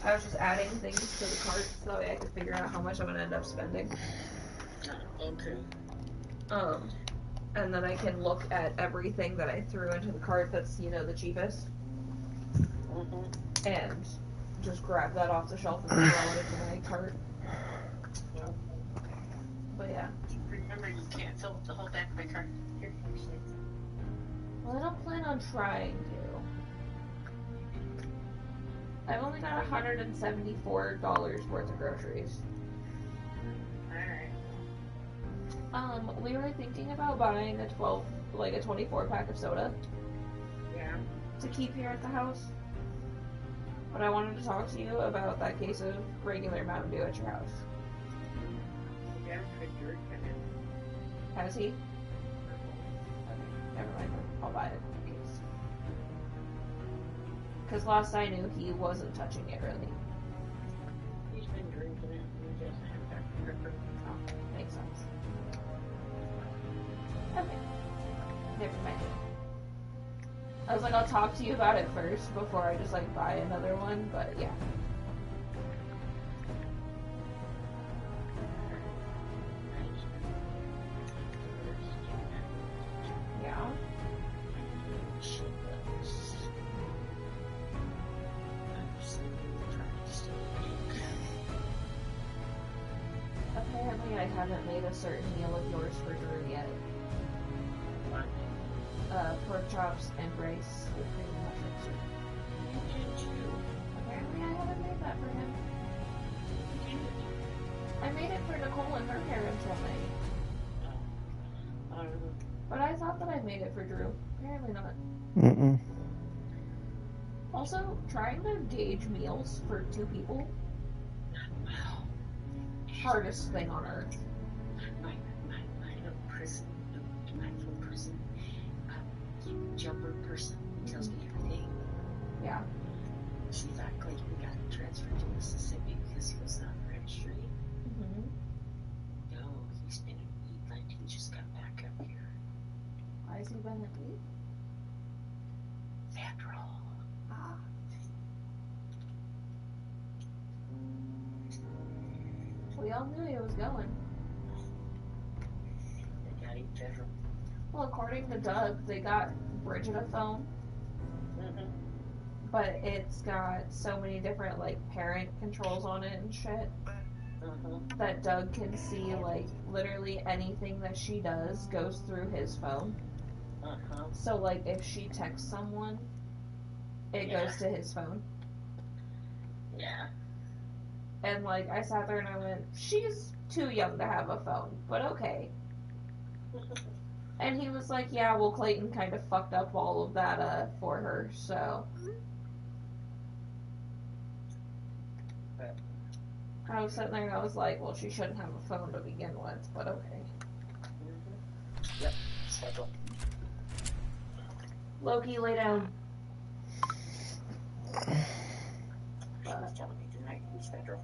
I was just adding things to the cart so that way I could figure out how much I'm gonna end up spending. Okay. And then I can look at everything that I threw into the cart that's, you know, the cheapest. And just grab that off the shelf and throw it into my cart. Well, But yeah. remember, you can't fill up the whole back of my cart. Here, Well, I don't plan on trying to. I've only got $174 worth of groceries. Alright. We were thinking about buying a 24 pack of soda. Yeah. To keep here at the house. But I wanted to talk to you about that case of regular Mountain Dew at your house. Yeah, good George come in. Has he? Okay, never mind. I'll buy it in case. Because last I knew, he wasn't touching it really. He's been drinking it. He doesn't have that gripper. Oh, makes sense. Okay. Never mind. I was like, I'll talk to you about it first before I just like buy another one, but yeah. Yeah. Apparently I haven't made a certain meal of yours for Drew yet. What? Pork chops and rice with cream and mushroom soup. You did too. Apparently I haven't made that for him. I made it for Nicole and her parents one night. But I thought that I made it for Drew. Apparently not. Mm-mm. Also, trying to gauge meals for 2 people, hardest thing on earth. My little person, my full person, jumper person tells me everything. Yeah. She thought Clayton got transferred to Mississippi because he was not registry. Mm-hmm. No, he's been in Wheatland. He just got back up here. Why has he been at leave? Federal. Ah. We all knew he was going. They got him federal. Well, according to Doug, they got Bridget a phone, Mm-hmm. but it's got so many different, like, parent controls on it and shit that Doug can see, like, literally anything that she does goes through his phone. So, like, if she texts someone, it goes to his phone. Yeah. And, like, I sat there and I went, she's too young to have a phone, but okay. And he was like, yeah, well, Clayton kind of fucked up all of that, for her, so. But I was sitting there and I was like, well, she shouldn't have a phone to begin with, but okay. Yep, schedule. Loki, lay down. She was telling me tonight he's federal.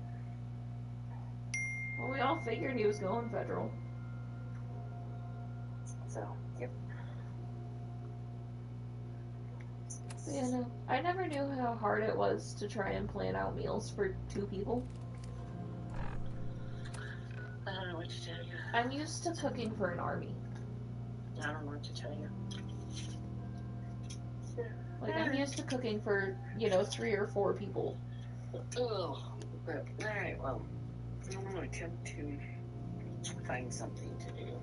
Well, we all figured he was going federal. So, yep. But yeah, no. I never knew how hard it was to try and plan out meals for 2 people. I don't know what to tell you. I'm used to cooking for an army. I don't know what to tell you. Like, I'm used to cooking for, 3 or 4 people. Oh, but, alright, well, I'm going to attempt to find something to do.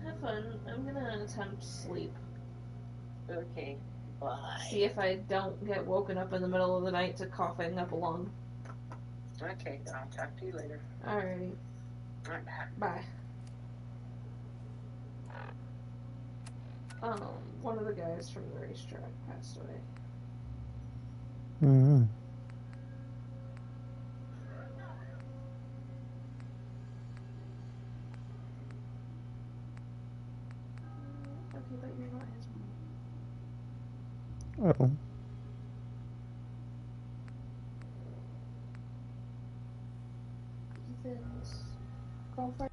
Have fun. I'm gonna attempt sleep. Okay, bye. See if I don't get woken up in the middle of the night to coughing up a lung. Okay, I'll talk to you later. Alrighty. Alright, Bye. One of the guys from the racetrack passed away. Mm-hmm. Okay, but you're not his mom. Oh. Ethan's girlfriend.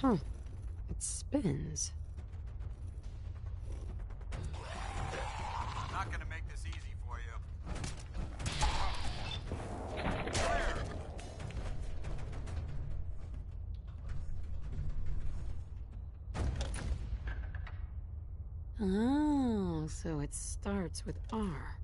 Huh. It spins. Not gonna make this easy for you. Oh, so it starts with R.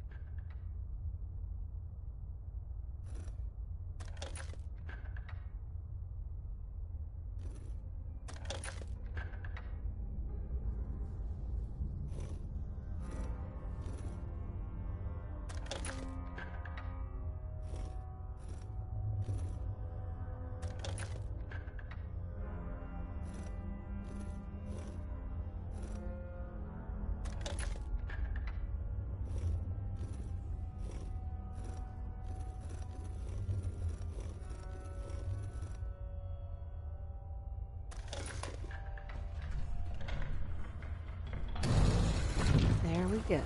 There we go.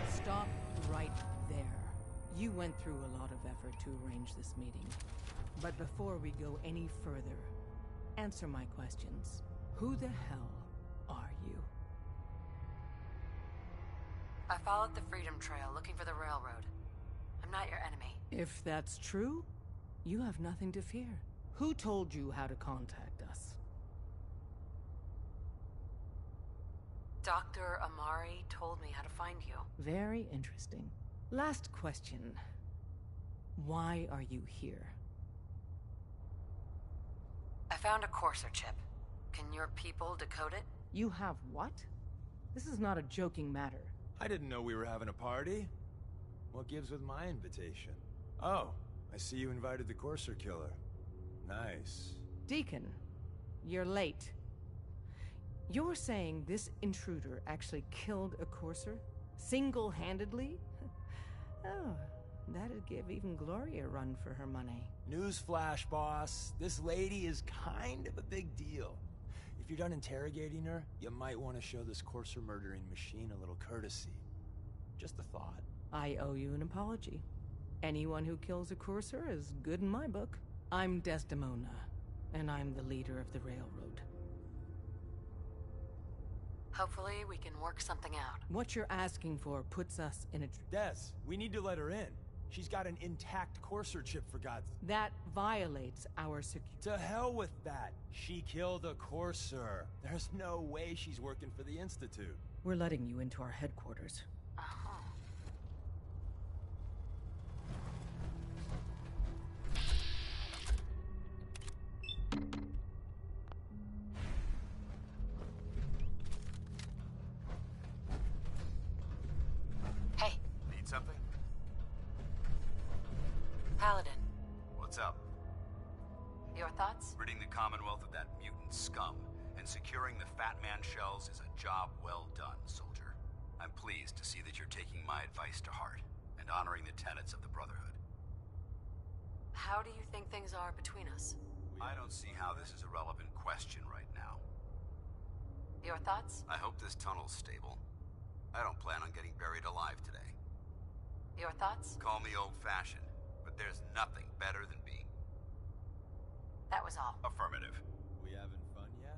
Stop right there. You went through a lot of effort to arrange this meeting. But before we go any further, answer my questions. Who the hell are you? I followed the Freedom Trail looking for the railroad. I'm not your enemy. If that's true, you have nothing to fear. Who told you how to contact us? Dr. Amari told me how to find you. Very interesting. Last question. Why are you here? I found a Courser chip. Can your people decode it? You have what? This is not a joking matter. I didn't know we were having a party. What gives with my invitation? Oh, I see you invited the Courser killer. Nice. Deacon, you're late. You're saying this intruder actually killed a Courser? Single-handedly? Oh, that'd give even Gloria a run for her money. Newsflash, boss. This lady is kind of a big deal. If you're done interrogating her, you might want to show this Courser murdering machine a little courtesy. Just a thought. I owe you an apology. Anyone who kills a Courser is good in my book. I'm Desdemona, and I'm the leader of the railroad. Hopefully we can work something out. What you're asking for puts us in a... Des, we need to let her in. She's got an intact Courser chip, for God's... That violates our security. To hell with that. She killed a Courser. There's no way she's working for the Institute. We're letting you into our headquarters. Uh-huh. Hey, Need something? Paladin. What's up? Your thoughts? Ridding the Commonwealth of that mutant scum and securing the Fat Man shells is a job well done, soldier. I'm pleased to see that you're taking my advice to heart and honoring the tenets of the Brotherhood. How do you think things are between us? I don't see how this is a relevant question right now. Your thoughts? I hope this tunnel's stable. I don't plan on getting buried alive today. Your thoughts? Call me old-fashioned, but there's nothing better than being That was all. affirmative. We having fun yet?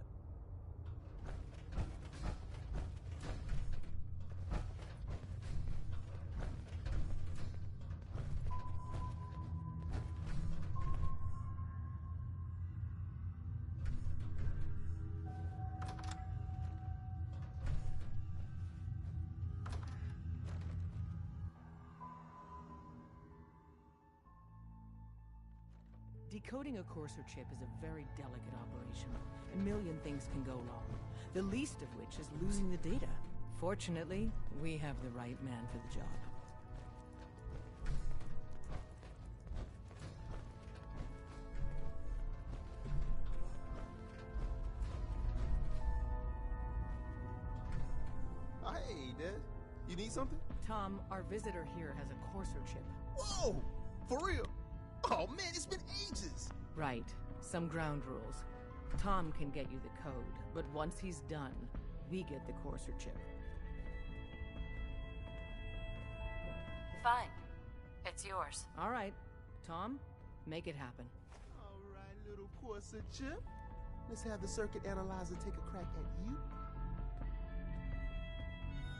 Decoding a Courser chip is a very delicate operation. A million things can go wrong, the least of which is losing the data. Fortunately, we have the right man for the job. Hey, Des. You need something? Tom, our visitor here has a Courser chip. Whoa! For real? Oh man, it's been ages! Right. Some ground rules. Tom can get you the code, but once he's done, we get the Courser chip. Fine. It's yours. All right, Tom, make it happen. All right, little Corsa chip. Let's have the circuit analyzer take a crack at you.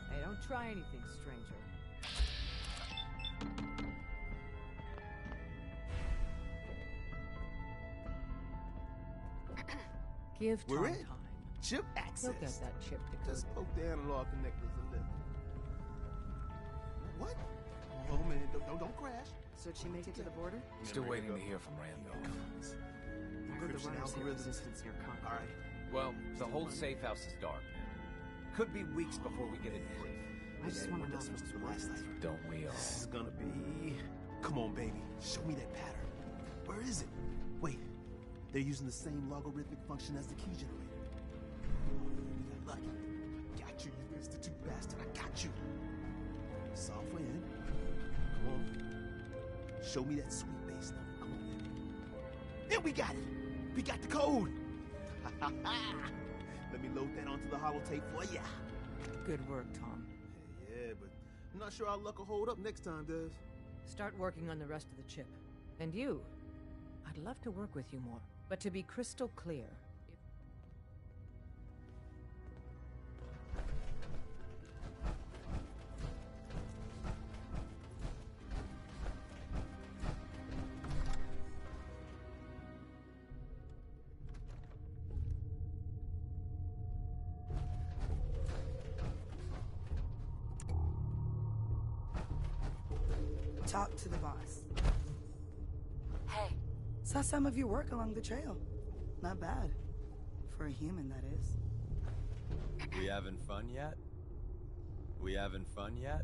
Hey, don't try anything, stranger. Give Tom We're in. time. Chip access. He'll get that chip decoded. Just poke the analog connectors a little. What? Oh man, don't crash. So did she make it to the border? Still waiting to hear from Randall. Good, the Encryption runners have algorithms. resistance near contact. All right. Well, the whole safe house is dark now. Could be weeks before we get it free. I just want to know This was those the last life. Don't we all? This is gonna be. Come on, baby. Show me that pattern. Where is it? Wait. They're using the same logarithmic function as the key generator. Oh, we got lucky. Got you, you institute bastard. I got you. Software in. Come on. Show me that sweet bass number. Come on, baby. And we got it. We got the code. Let me load that onto the holotape for ya. Good work, Tom. Yeah, but I'm not sure our luck will hold up next time, does? Start working on the rest of the chip. And you, I'd love to work with you more. But to be crystal clear, Talk to the boss. Hey, Saw some of your work along the trail. Not bad. For a human, that is. We having fun yet? We having fun yet?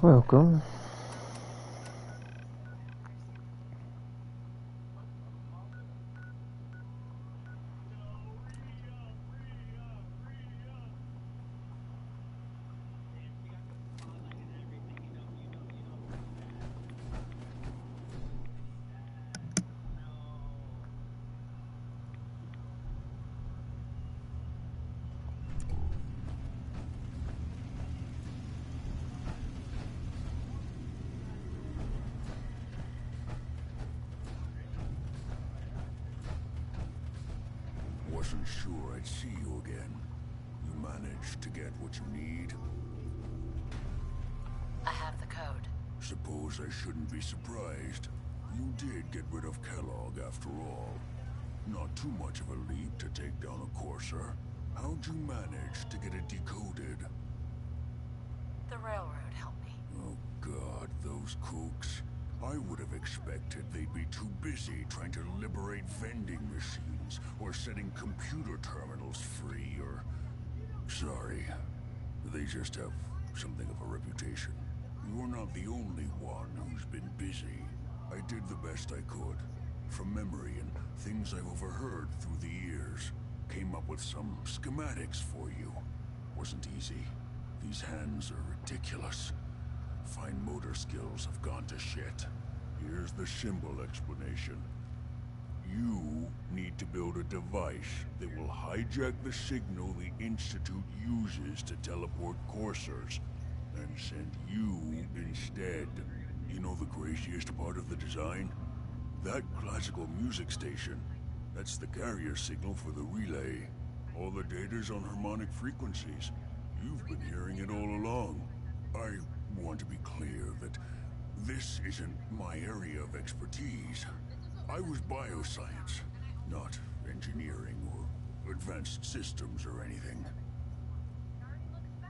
Welcome. Wasn't sure I'd see you again. You managed to get what you need? I have the code. Suppose I shouldn't be surprised. You did get rid of Kellogg after all. Not too much of a leap to take down a Courser. How'd you manage to get it decoded? The railroad helped me. Oh God, those kooks. I would have expected they'd be too busy trying to liberate vending machines or setting computer terminals free or... Sorry. They just have something of a reputation. You're not the only one who's been busy. I did the best I could. From memory and things I've overheard through the years. Came up with some schematics for you. Wasn't easy. These hands are ridiculous. Fine motor skills have gone to shit. Here's the symbol explanation. You need to build a device that will hijack the signal the Institute uses to teleport coursers, and send you instead. You know the craziest part of the design? That classical music station. That's the carrier signal for the relay. All the data's on harmonic frequencies. You've been hearing it all along. I want to be clear that this isn't my area of expertise. I was bioscience, not engineering or advanced systems or anything.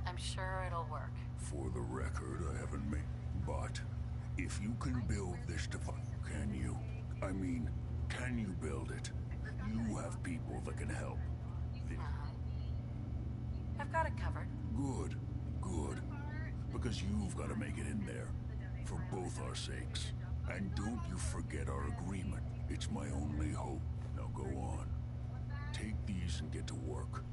I'm sure it'll work. For the record, I haven't made... But, if you can build this device, can you? I mean, can you build it? You have people that can help. I've got it covered. Good, good. Because you've got to make it in there. For both our sakes. And don't you forget our agreement. It's my only hope. Now go on. Take these and get to work.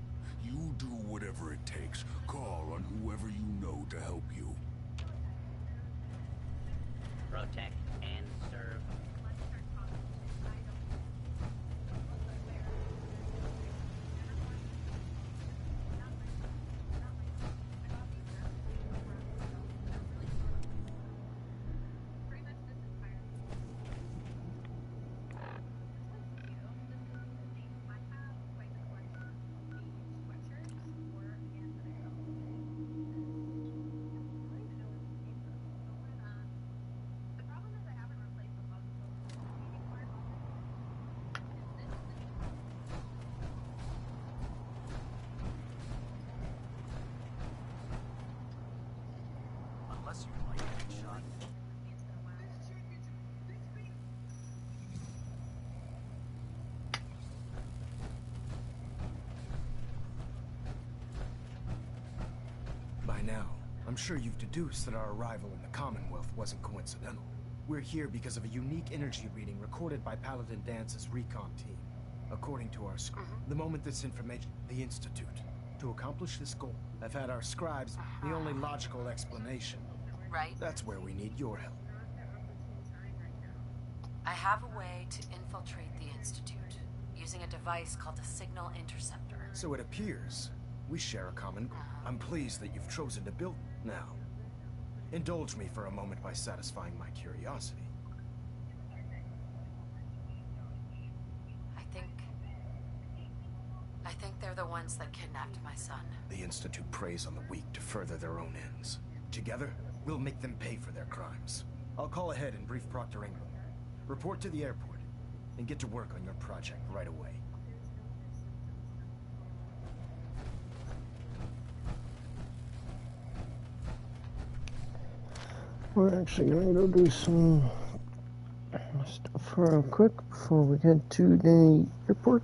You do whatever it takes. Call on whoever you know to help you. Protect and serve. Unless you like getting shot. By now, I'm sure you've deduced that our arrival in the Commonwealth wasn't coincidental. We're here because of a unique energy reading recorded by Paladin Dance's recon team. According to our script, the moment this information... The Institute. To accomplish this goal, I've had our scribes the only logical explanation. Right. That's where we need your help. I have a way to infiltrate the Institute, using a device called a signal interceptor. So it appears we share a common goal. I'm pleased that you've chosen to build now. Indulge me for a moment by satisfying my curiosity. I think they're the ones that kidnapped my son. The Institute preys on the weak to further their own ends. Together, we'll make them pay for their crimes. I'll call ahead and brief Proctor Ingram. Report to the airport, and get to work on your project right away. We're actually going to go do some stuff real quick before we head to the airport.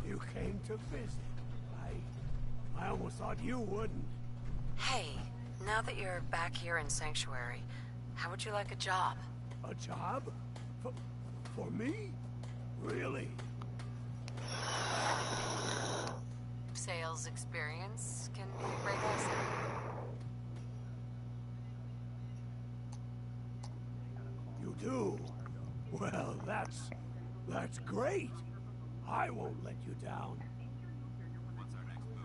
You came to visit. I almost thought you wouldn't. Hey, now that you're back here in Sanctuary, how would you like a job? A job? For me? Really? Sales experience can be a great asset. You do? Well, that's great. I won't let you down. What's our next move?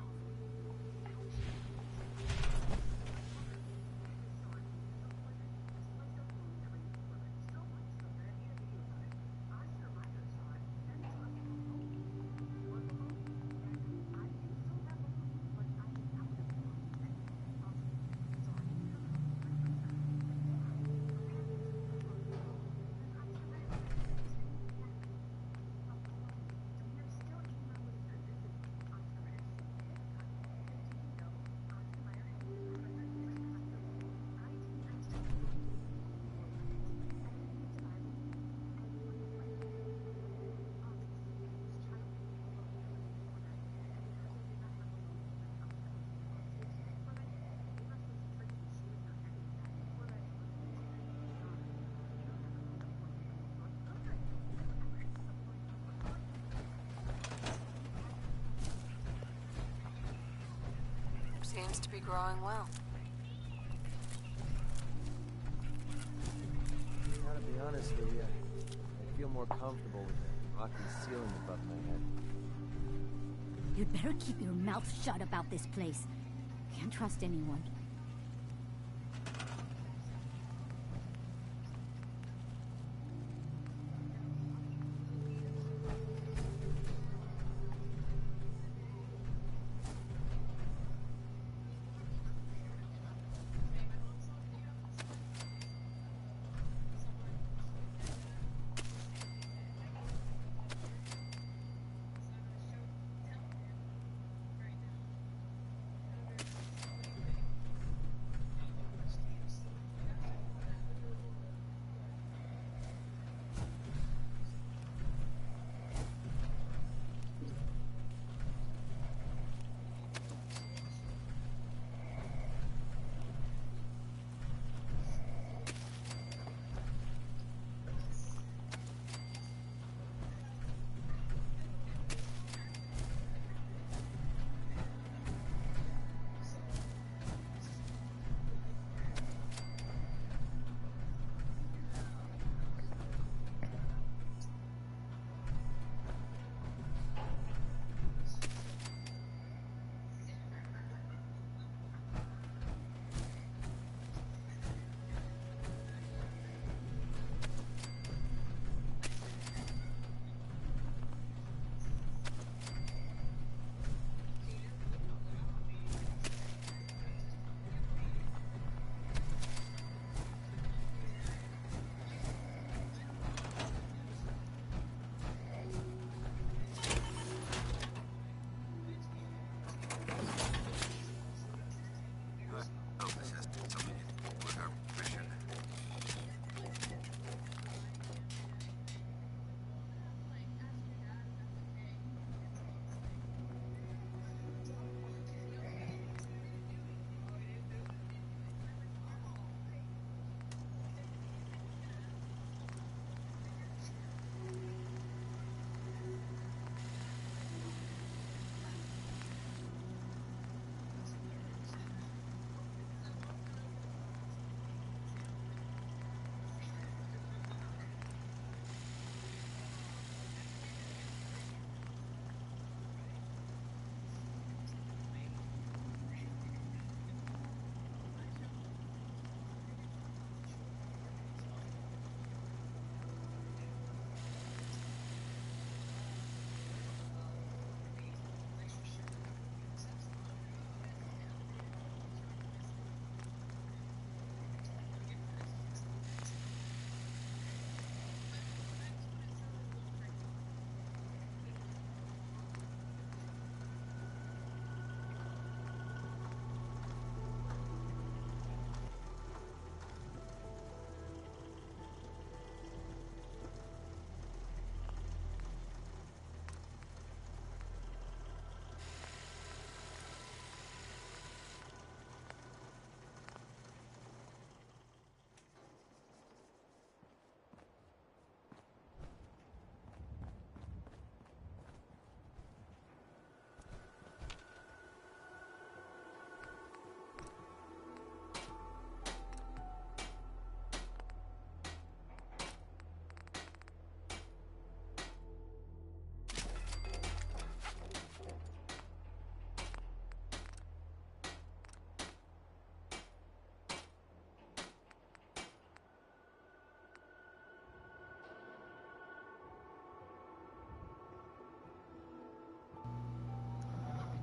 Seems to be growing well. Gotta be honest with you, I feel more comfortable with the rocky ceiling above my head. You'd better keep your mouth shut about this place. Can't trust anyone.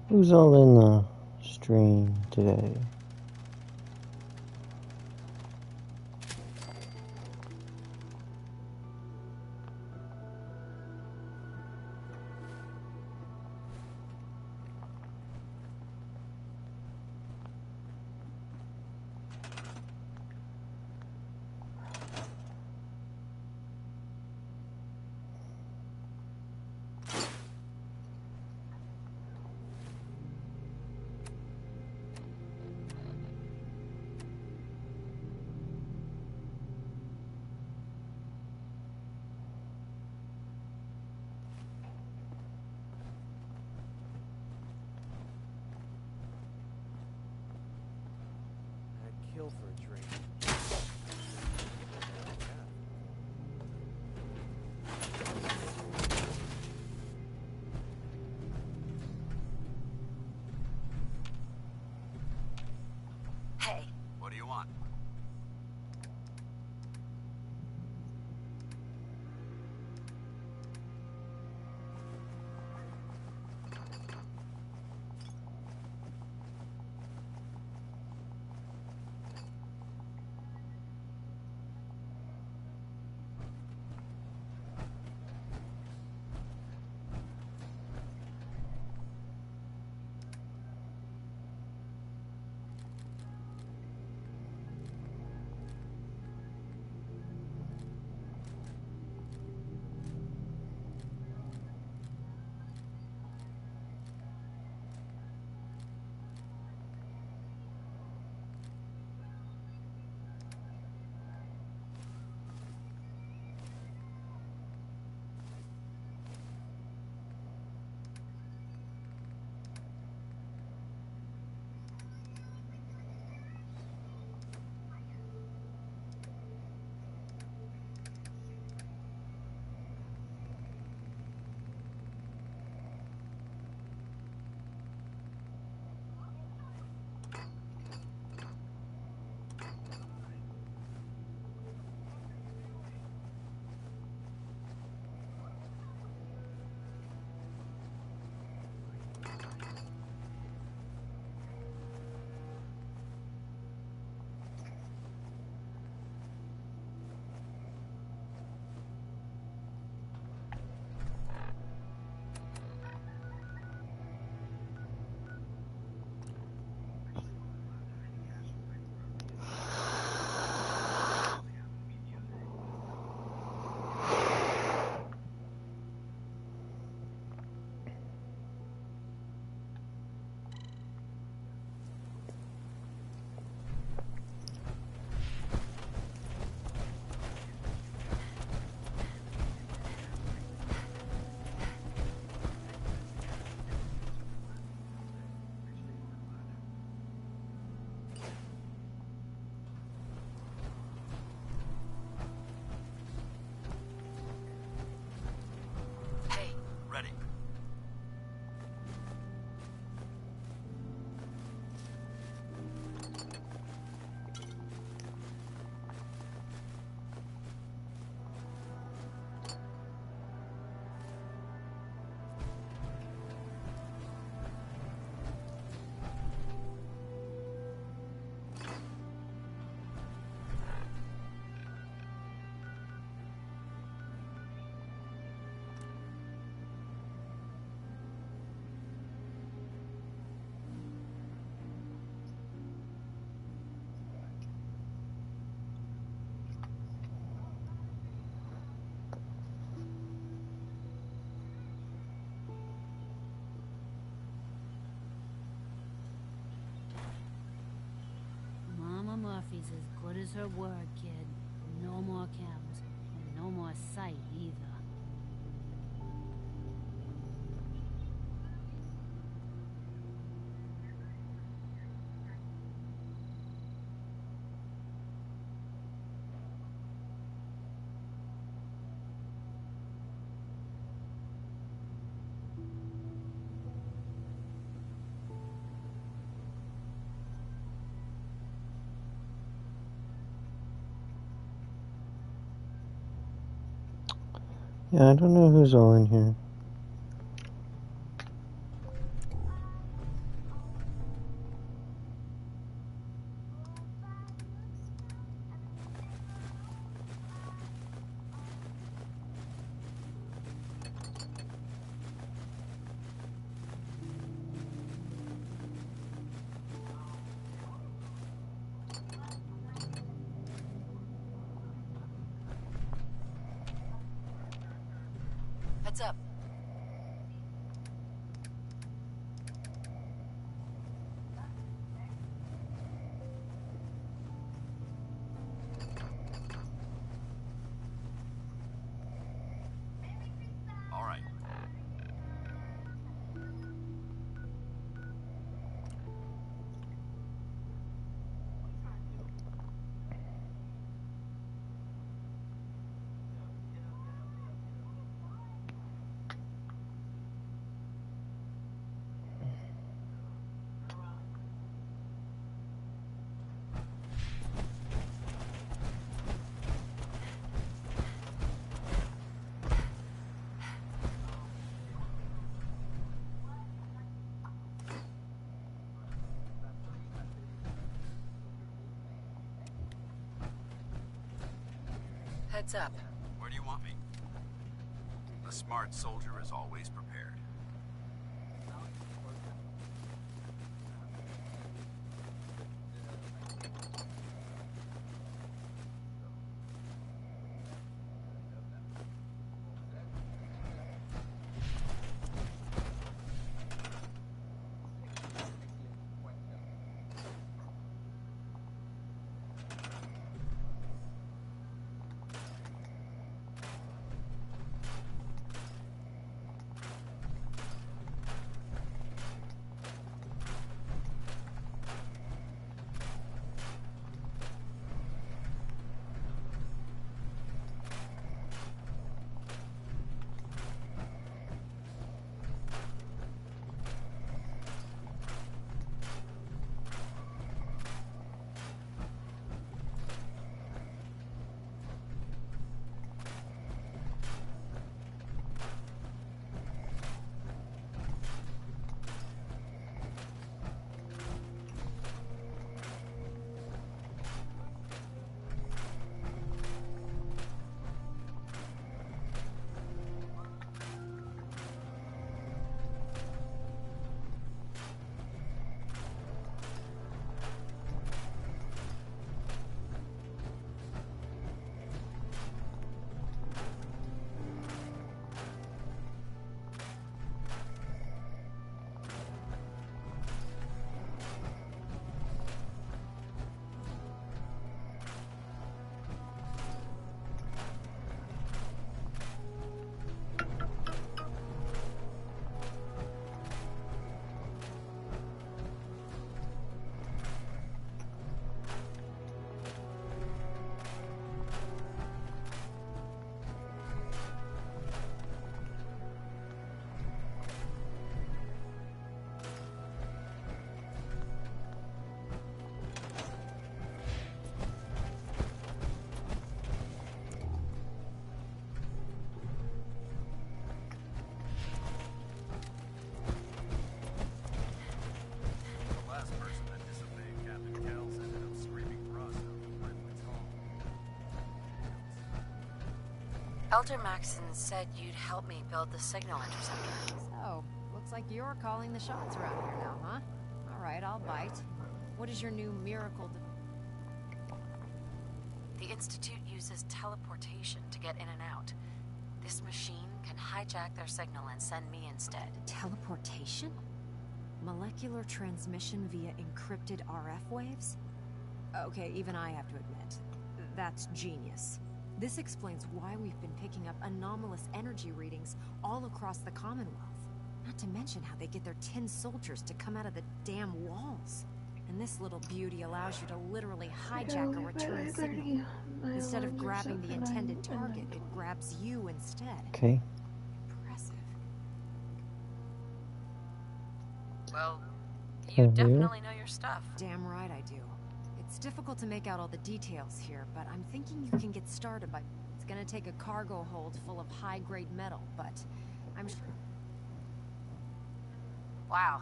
Who's all in the stream today? kill for a drink. Hey. What do you want? Ready. Mama Murphy's as good as her word, kid. No more chems, and no more sight either. Yeah, I don't know who's all in here. Heads up. All right. Heads up. Where do you want me? A smart soldier is always prepared. Elder Maxson said you'd help me build the signal interceptor. So, looks like you're calling the shots around here now, huh? Alright, I'll bite. What is your new miracle? The Institute uses teleportation to get in and out. This machine can hijack their signal and send me instead. Teleportation? Molecular transmission via encrypted RF waves? Okay, even I have to admit, that's genius. This explains why we've been picking up anomalous energy readings all across the Commonwealth. Not to mention how they get their tin soldiers to come out of the damn walls. And this little beauty allows you to literally hijack a return signal. Instead of grabbing the intended target, it grabs you instead. Okay. Impressive. Well, you definitely know your stuff. Damn right I do. It's difficult to make out all the details here, but I'm thinking you can get started by... It's gonna take a cargo hold full of high-grade metal, but I'm sure... Wow.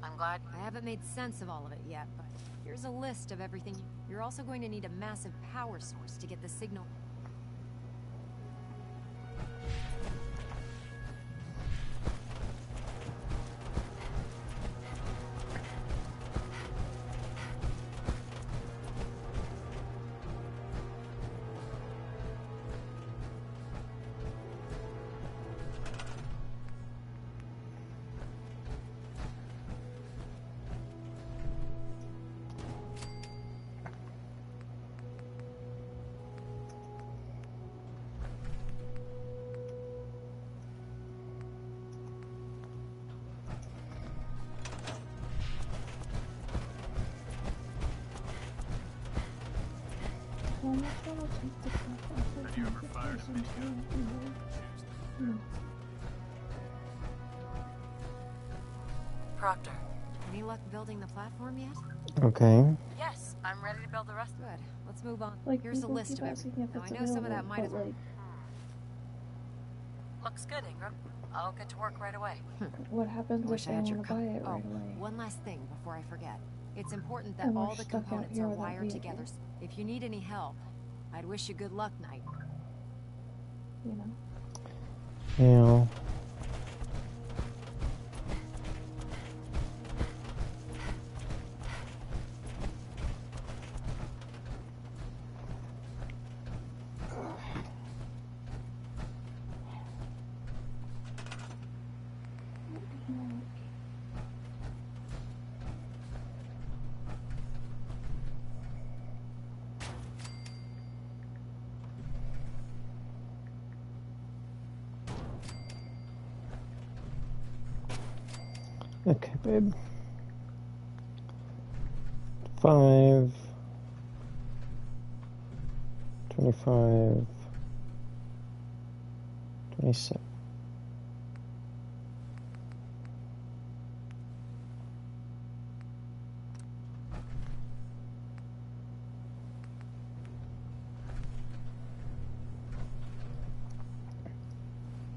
I'm glad... I haven't made sense of all of it yet, but here's a list of everything. You're also going to need a massive power source to get the signal... Have you ever fired a minigun? Proctor. Any luck building the platform yet? Okay. Yes, I'm ready to build the rest. Good. Let's move on. Like, here's a people list keep of asking everything. if Now, it's I know some of that available, might as but, well... like, Looks good, Ingram. I'll get to work right away. what happens wish if I they had your want to buy it right Oh, away? one last thing before I forget. It's important that And we're all the stuck out components here are without wired vehicles. together. If you need any help, I'd wish you good luck, Knight. you know. Yeah. Okay, babe. 5, 25, 27.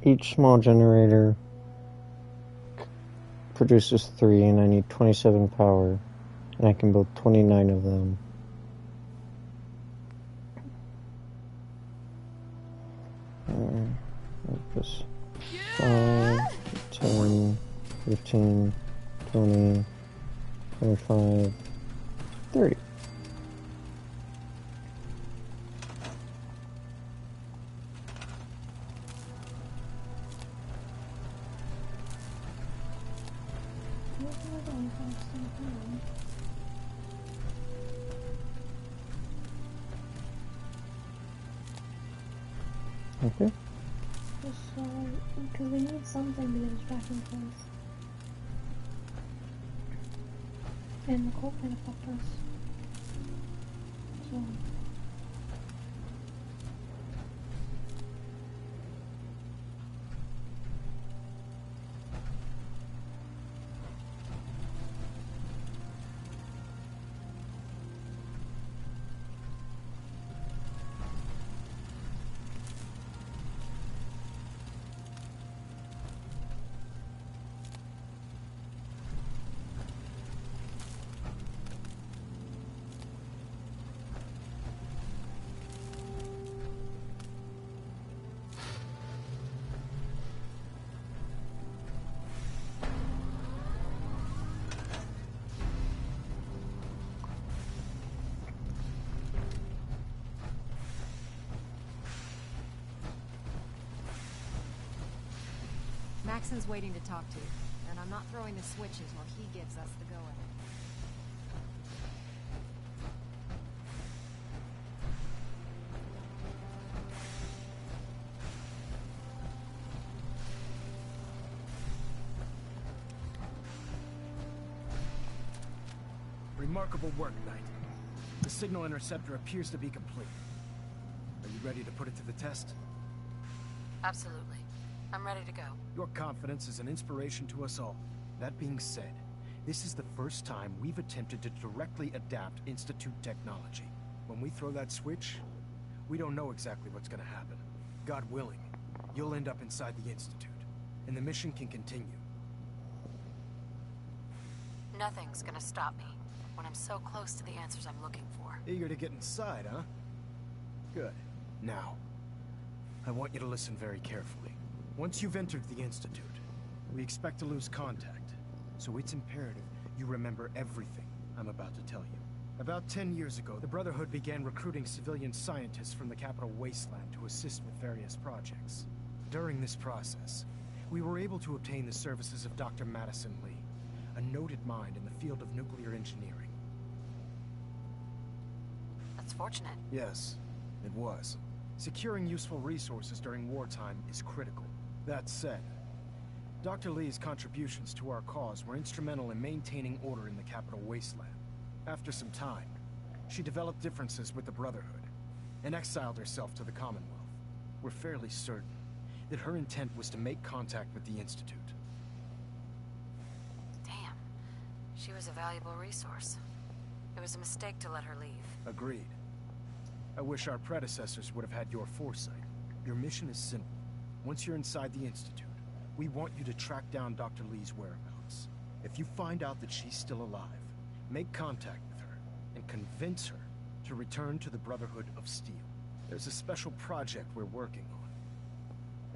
Each small generator produces 3, and I need 27 power, and I can build 29 of them. Like this. 5, 10, 15, 20, 25, 30. Okay. Because we need something to get us back in place. And Nicole kind of fucked us. So. Maxon's waiting to talk to you, and I'm not throwing the switches while he gives us the go-ahead. Remarkable work, Knight. The signal interceptor appears to be complete. Are you ready to put it to the test? Absolutely. I'm ready to go. Your confidence is an inspiration to us all. That being said, this is the first time we've attempted to directly adapt Institute technology. When we throw that switch, we don't know exactly what's gonna happen. God willing, you'll end up inside the Institute, and the mission can continue. Nothing's gonna stop me when I'm so close to the answers I'm looking for. Eager to get inside, huh? Good. Now, I want you to listen very carefully. Once you've entered the Institute, we expect to lose contact, so it's imperative you remember everything I'm about to tell you. About 10 years ago, the Brotherhood began recruiting civilian scientists from the Capital Wasteland to assist with various projects. During this process, we were able to obtain the services of Dr. Madison Lee, a noted mind in the field of nuclear engineering. That's fortunate. Yes, it was. Securing useful resources during wartime is critical. That said, Dr. Lee's contributions to our cause were instrumental in maintaining order in the Capital Wasteland. After some time, she developed differences with the Brotherhood and exiled herself to the Commonwealth. We're fairly certain that her intent was to make contact with the Institute. Damn. She was a valuable resource. It was a mistake to let her leave. Agreed. I wish our predecessors would have had your foresight. Your mission is simple. Once you're inside the Institute, we want you to track down Dr. Lee's whereabouts. If you find out that she's still alive, make contact with her and convince her to return to the Brotherhood of Steel. There's a special project we're working on.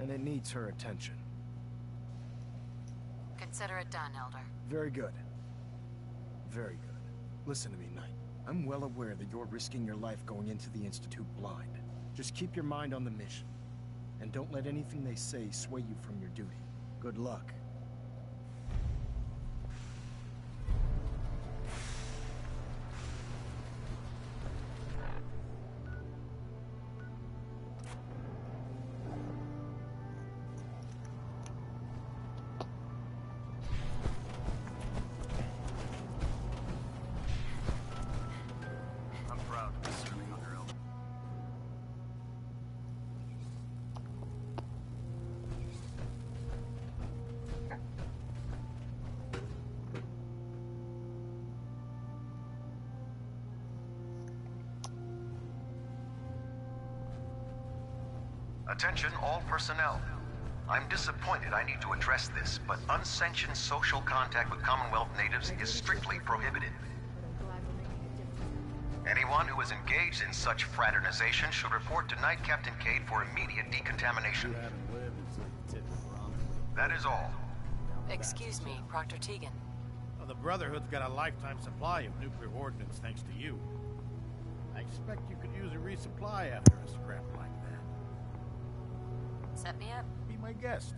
and it needs her attention. Consider it done, Elder. Very good. Very good. Listen to me, Knight. I'm well aware that you're risking your life going into the Institute blind. Just keep your mind on the mission. And don't let anything they say sway you from your duty. Good luck. I'm proud to be serving under Elder. Attention all personnel. I'm disappointed I need to address this, but unsanctioned social contact with Commonwealth natives is strictly prohibited. Anyone who is engaged in such fraternization should report to Knight Captain Cade for immediate decontamination. That is all. Excuse me, Proctor Tegan. Well, the Brotherhood's got a lifetime supply of nuclear ordnance thanks to you. I expect you could use a resupply after a scrap like that. Set me up. Be my guest.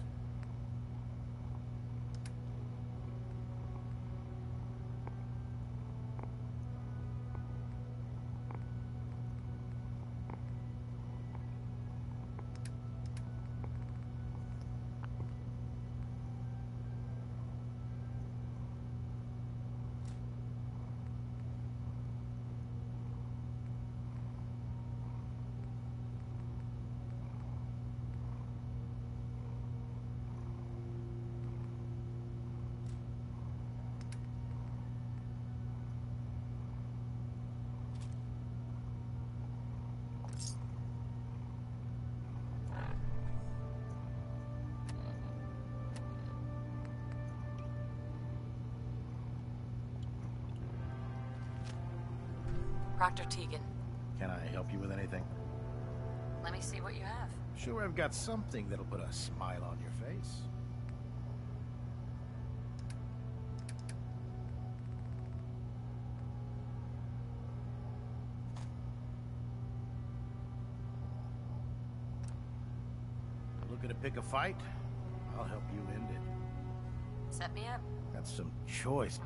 Proctor Tegan. Can I help you with anything? Let me see what you have. Sure, I've got something that'll put a smile on your face. Looking to pick a fight? I'll help you end it. Set me up. Got some choice.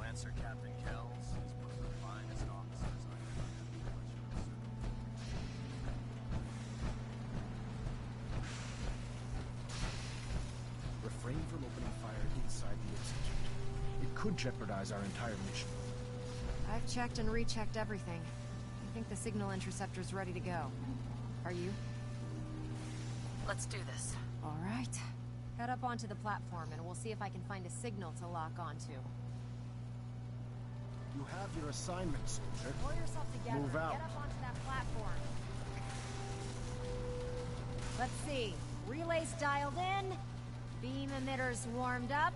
Lancer Captain Kells is one of the finest officers I ever had the pleasure of serving. Refrain from opening fire inside the Institute. It could jeopardize our entire mission. I've checked and rechecked everything. I think the signal interceptor's ready to go. Are you? Let's do this. All right. Head up onto the platform and we'll see if I can find a signal to lock onto. You have your assignment, soldier. Pull yourself together. Move out. Get up onto that platform. Let's see. Relays dialed in. Beam emitters warmed up.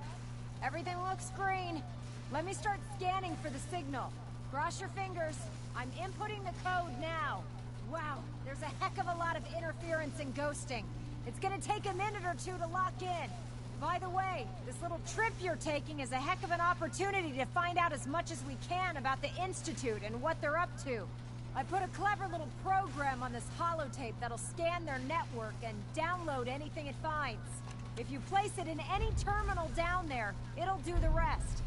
Everything looks green. Let me start scanning for the signal. Cross your fingers. I'm inputting the code now. Wow, there's a heck of a lot of interference and ghosting. It's gonna take a minute or two to lock in. By the way, this little trip you're taking is a heck of an opportunity to find out as much as we can about the Institute and what they're up to. I put a clever little program on this holotape that'll scan their network and download anything it finds. If you place it in any terminal down there, it'll do the rest.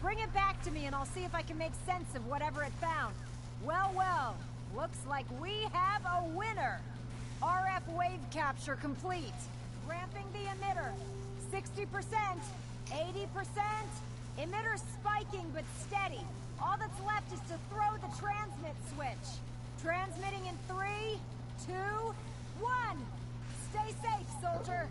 Bring it back to me and I'll see if I can make sense of whatever it found. Well, well, looks like we have a winner. RF wave capture complete. Ramping the emitter. 60%, 80%. Emitter spiking but steady. All that's left is to throw the transmit switch. Transmitting in 3, 2, 1. Stay safe, soldier.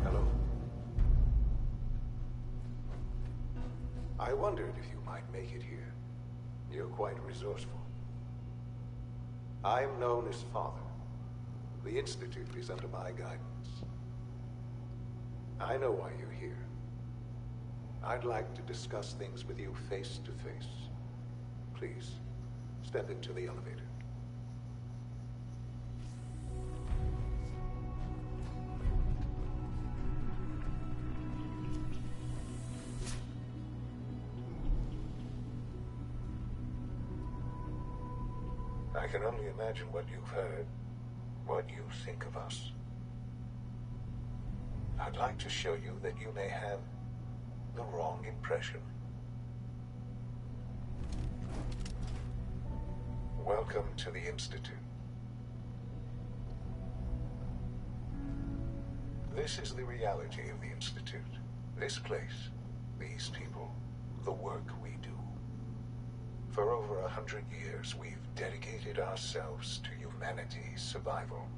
Hello? I wondered if you might make it here. You're quite resourceful. I'm known as Father. The Institute is under my guidance. I know why you're here. I'd like to discuss things with you face to face. Please, step into the elevator. I can only imagine what you've heard, what you think of us. I'd like to show you that you may have the wrong impression. Welcome to the Institute. This is the reality of the Institute. This place, these people, the work we do. For over 100 years, we've dedicated ourselves to humanity's survival.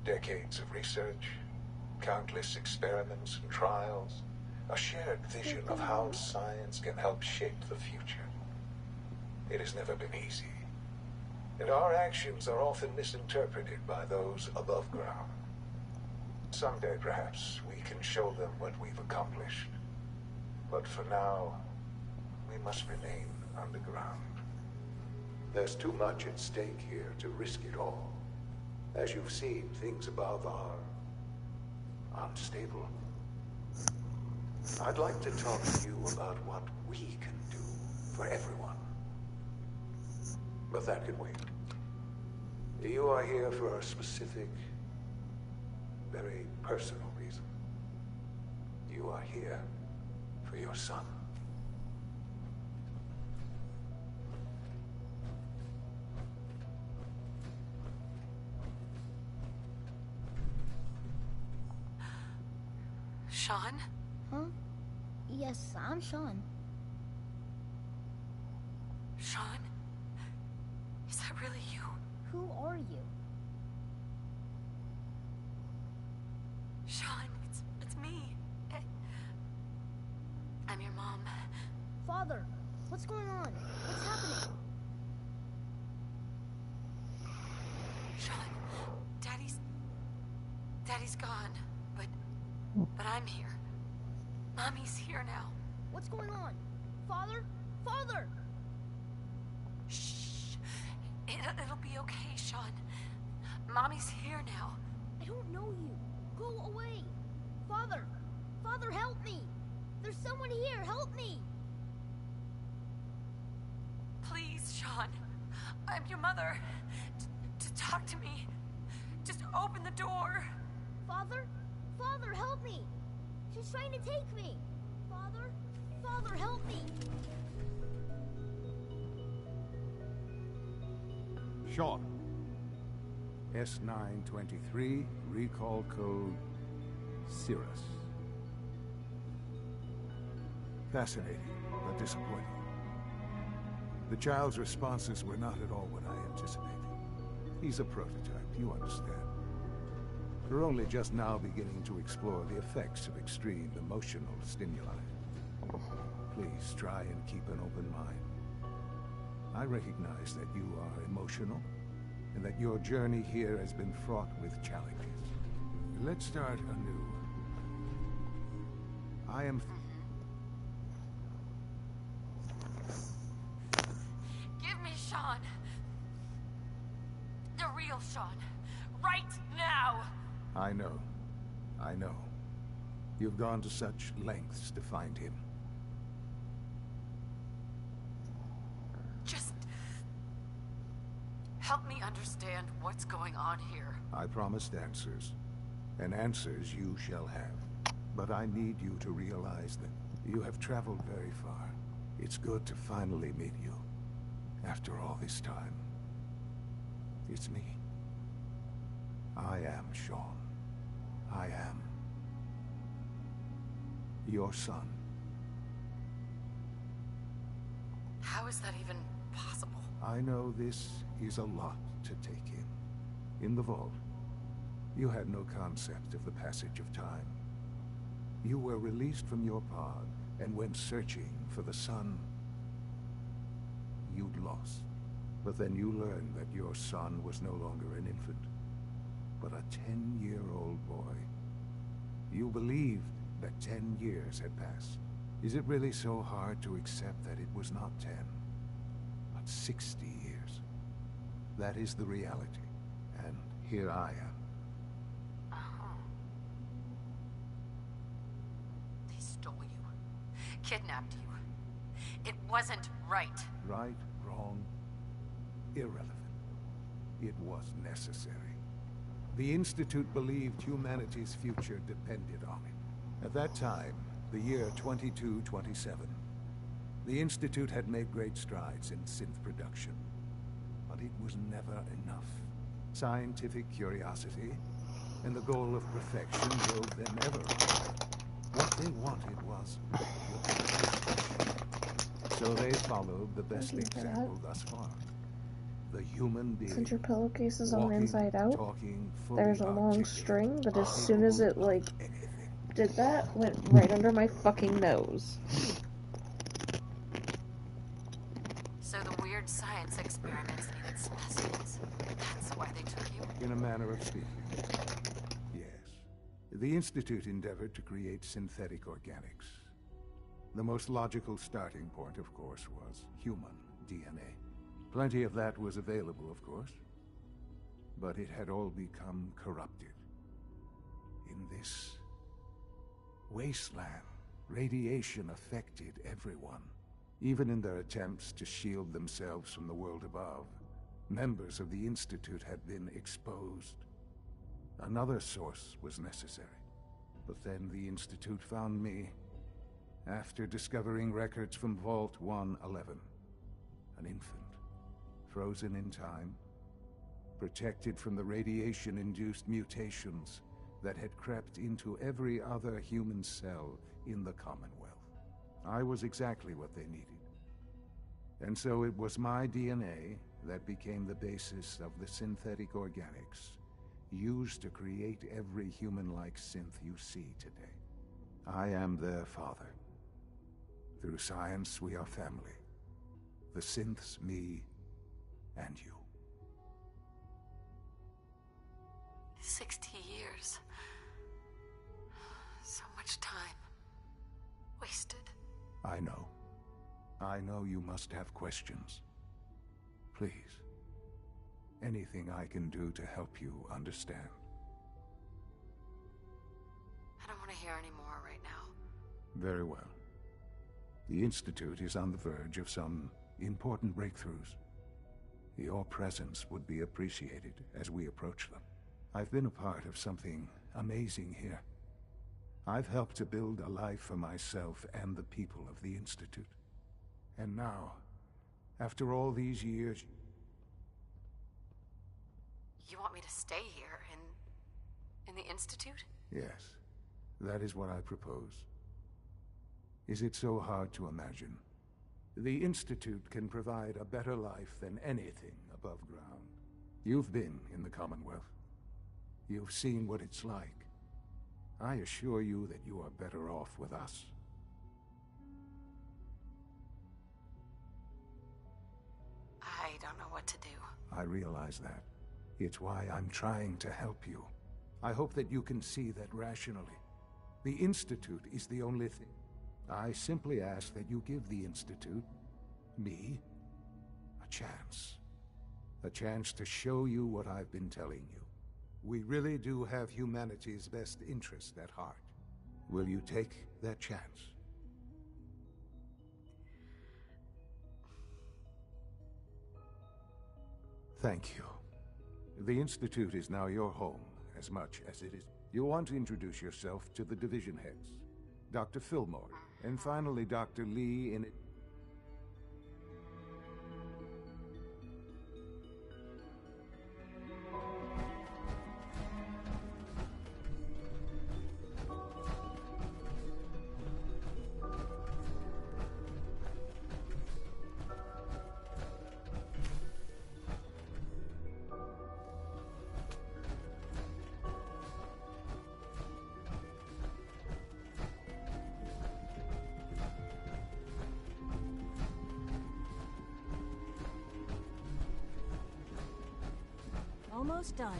Decades of research, countless experiments and trials, a shared vision of how science can help shape the future. It has never been easy, and our actions are often misinterpreted by those above ground. Someday, perhaps, we can show them what we've accomplished. But for now, we must remain underground. There's too much at stake here to risk it all. As you've seen, things above are unstable. I'd like to talk to you about what we can do for everyone. But that can wait. You are here for a specific, very personal reason. You are here for your son. Sean? Huh? Yes, I'm Sean. Sean? Is that really you? Who are you? Sean, it's me. I'm your mom. Father, what's going on? What's happening? Sean, Daddy's gone, but I'm here. Mommy's here now. What's going on? Father? Father! Shh. It'll be okay, Sean. Mommy's here now. I don't know you. Go away. Father! Father, help me! There's someone here. Help me! Please, Sean. I'm your mother. To talk to me. Just open the door. Father? Father, help me! She's trying to take me! Father? Father, help me! Sean. S923, recall code Cirrus. Fascinating, but disappointing. The child's responses were not at all what I anticipated. He's a prototype, you understand. We're only just now beginning to explore the effects of extreme emotional stimuli. Please try and keep an open mind. I recognize that you are emotional, and that your journey here has been fraught with challenges. Let's start anew. I am... Give me Sean. The real Sean. Right now. I know. I know. You've gone to such lengths to find him. Just help me understand what's going on here. I promised answers, and answers you shall have. But I need you to realize that you have traveled very far. It's good to finally meet you. After all this time. It's me. I am Sean. I am your son. How is that even possible? I know this is a lot to take in. In the vault, you had no concept of the passage of time. You were released from your pod and went searching for the son you'd lost. But then you learned that your son was no longer an infant, but a 10-year-old boy. You believed that 10 years had passed. Is it really so hard to accept that it was not 10, but 60 years? That is the reality, and here I am. They stole you. Kidnapped you. It wasn't right. Right, wrong, irrelevant. It was necessary. The Institute believed humanity's future depended on it. At that time, the year 2227, the Institute had made great strides in synth production. But it was never enough. Scientific curiosity and the goal of perfection drove them ever on. What they wanted was so they followed the best example thus far. The human being. Since your pillowcase is on the walking, inside out, talking, there's a fully long articulate, string, but as soon as it, like, did that, went right under my fucking nose. So the weird science experiments needed specimens. That's why they took you? In a manner of speaking. Yes. The Institute endeavored to create synthetic organics. The most logical starting point, of course, was human DNA. Plenty of that was available, of course. But it had all become corrupted. In this wasteland, radiation affected everyone. Even in their attempts to shield themselves from the world above, members of the Institute had been exposed. Another source was necessary. But then the Institute found me after discovering records from Vault 111. An infant, frozen in time, protected from the radiation-induced mutations that had crept into every other human cell in the Commonwealth. I was exactly what they needed. And so it was my DNA that became the basis of the synthetic organics used to create every human-like synth you see today. I am their father. Through science, we are family. The synths, me, and you. 60 years. So much time. Wasted. I know. I know you must have questions. Please. Anything I can do to help you understand. I don't want to hear any more right now. Very well. The Institute is on the verge of some important breakthroughs. Your presence would be appreciated as we approach them. I've been a part of something amazing here. I've helped to build a life for myself and the people of the Institute. And now, after all these years... You want me to stay here in the Institute? Yes, that is what I propose. Is it so hard to imagine? The Institute can provide a better life than anything above ground. You've been in the Commonwealth. You've seen what it's like. I assure you that you are better off with us. I don't know what to do. I realize that. It's why I'm trying to help you. I hope that you can see that rationally. The Institute is the only thing. I simply ask that you give the Institute, me, a chance. A chance to show you what I've been telling you. We really do have humanity's best interest at heart. Will you take that chance? Thank you. The Institute is now your home, as much as it is. You'll want to introduce yourself to the division heads. Dr. Fillmore, and finally Dr. Lee in it. Almost done.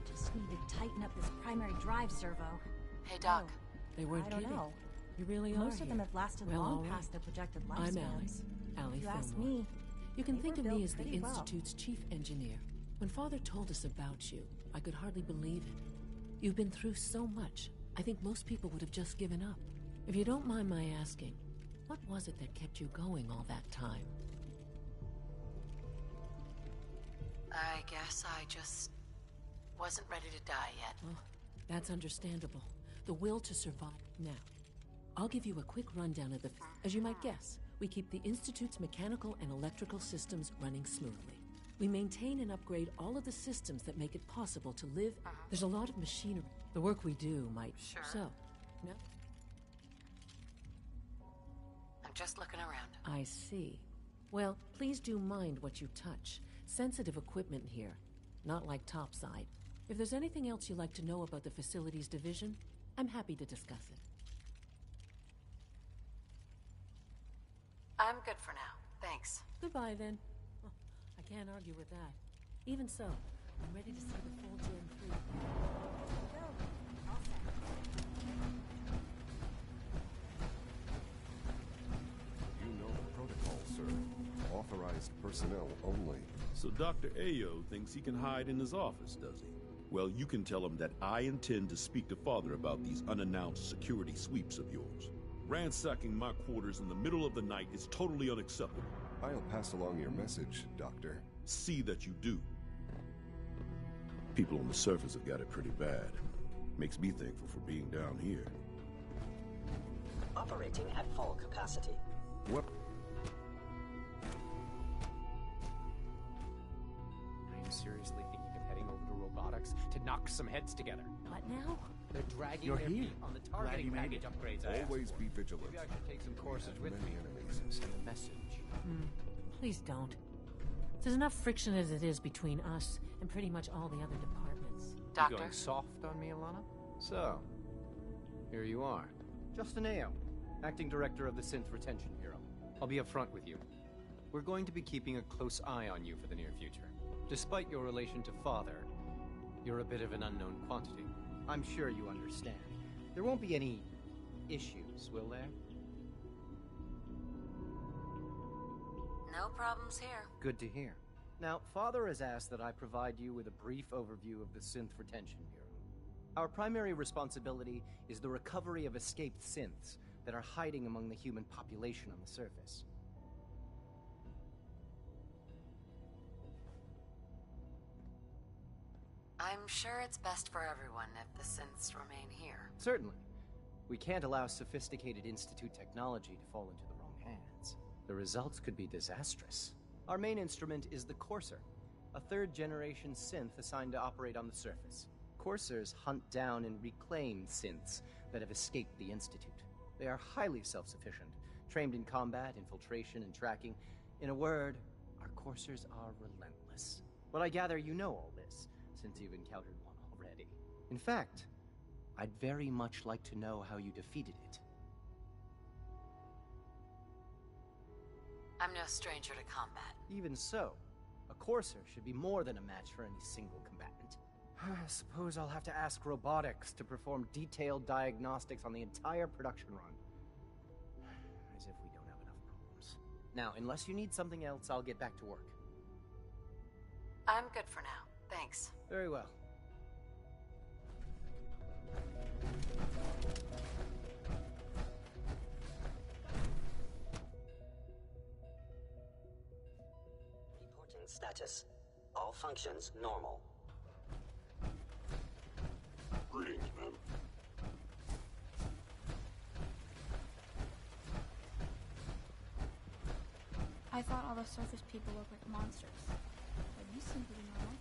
Just need to tighten up this primary drive servo. Hey, Doc. They weren't I don't kidding. know. You really are Most of them here. have lasted Well, long all right. past their projected I'm lifespans. Allie If you ask Fillmore. me, You can they think were of me built as the pretty well. Institute's chief engineer. When Father told us about you, I could hardly believe it. You've been through so much, I think most people would have just given up. If you don't mind my asking, what was it that kept you going all that time? I guess I just wasn't ready to die yet. Oh, that's understandable. The will to survive. Now, I'll give you a quick rundown of the... As you might guess, we keep the Institute's mechanical and electrical systems running smoothly. We maintain and upgrade all of the systems that make it possible to live. There's a lot of machinery. The work we do might... Sure. So, no? I'm just looking around. I see. Well, please do mind what you touch. Sensitive equipment here. Not like topside. If there's anything else you'd like to know about the facilities division, I'm happy to discuss it. I'm good for now. Thanks. Goodbye, then. Oh, I can't argue with that. Even so, I'm ready to see the full Gen 3. You know the protocol, sir. Authorized personnel only. So Dr. Ayo thinks he can hide in his office, does he? Well, you can tell him that I intend to speak to Father about these unannounced security sweeps of yours. Ransacking my quarters in the middle of the night is totally unacceptable. I'll pass along your message, Doctor. See that you do. People on the surface have got it pretty bad. Makes me thankful for being down here. Operating at full capacity. What? Are you seriously thinking of heading over to robotics to knock some heads together? What now? They're dragging You're their here. feet on the Glad targeting you made package it. upgrades I asked Always for. be vigilant. Maybe I should take some courses with Many me. enemies. Send a message. Please don't. There's enough friction as it is between us and pretty much all the other departments. You going soft on me, Alana? So, here you are. Justin Ayo, Acting Director of the Synth Retention Bureau. I'll be upfront with you. We're going to be keeping a close eye on you for the near future. Despite your relation to Father, you're a bit of an unknown quantity. I'm sure you understand. There won't be any issues, will there? No problems here. Good to hear. Now, Father has asked that I provide you with a brief overview of the Synth Retention Bureau. Our primary responsibility is the recovery of escaped synths that are hiding among the human population on the surface. I'm sure it's best for everyone if the synths remain here. Certainly. We can't allow sophisticated Institute technology to fall into the wrong hands. The results could be disastrous. Our main instrument is the Courser, a third-generation synth assigned to operate on the surface. Coursers hunt down and reclaim synths that have escaped the Institute. They are highly self-sufficient, trained in combat, infiltration, and tracking. In a word, our Coursers are relentless. But I gather you know all this, since you've encountered one already. In fact, I'd very much like to know how you defeated it. I'm no stranger to combat. Even so, a Courser should be more than a match for any single combatant. I suppose I'll have to ask robotics to perform detailed diagnostics on the entire production run. As if we don't have enough problems. Now, unless you need something else, I'll get back to work. I'm good for now. Thanks. Very well. Reporting status. All functions normal. Greetings, ma'am. I thought all the surface people looked like monsters. But you seem to be normal.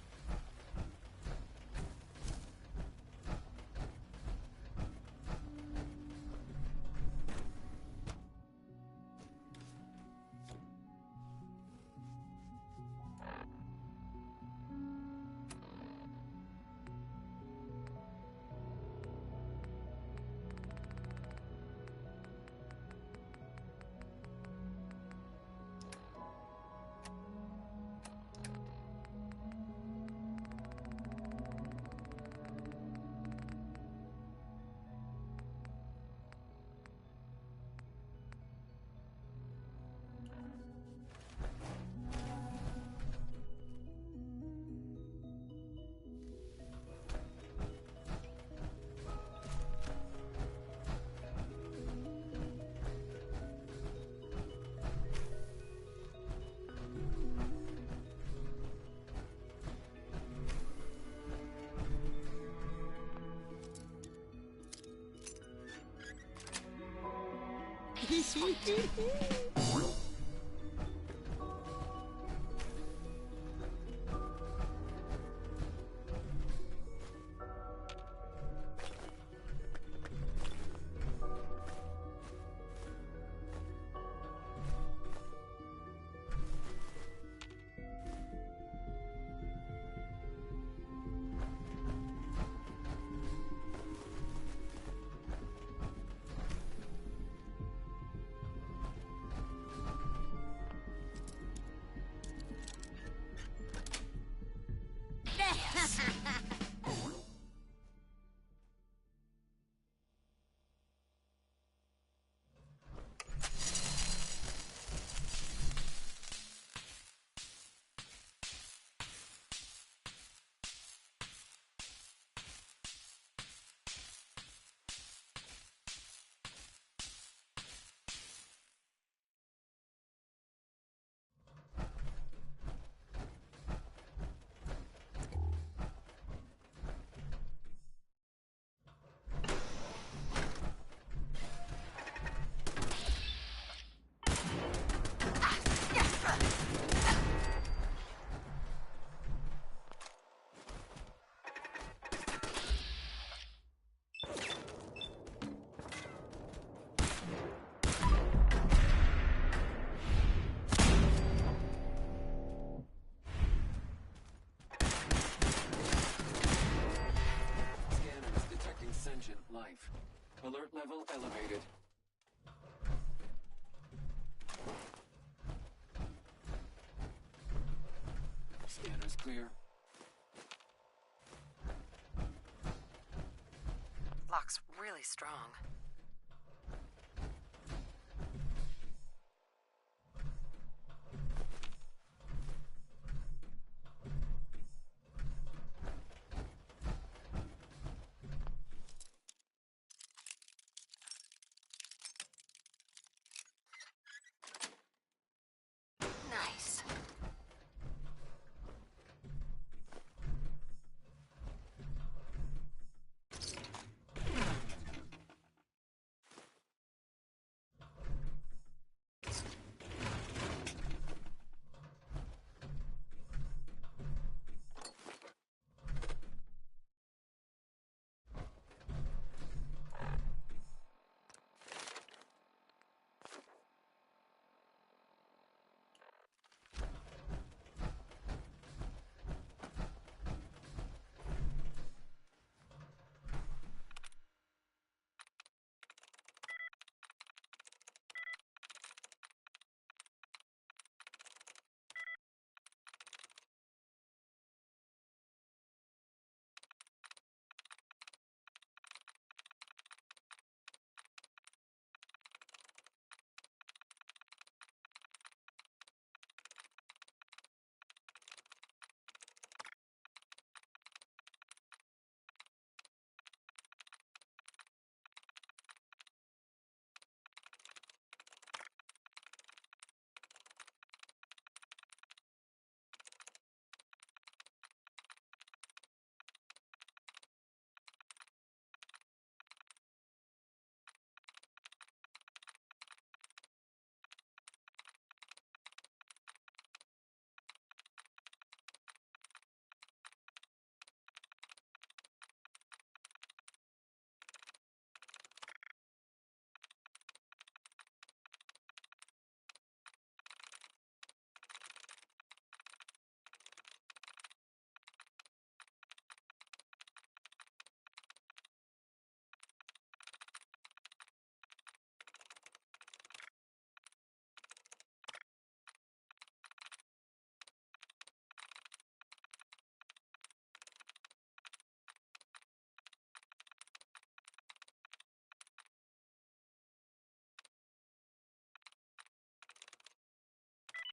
Life. Alert level elevated. Scanners clear. Lock's really strong.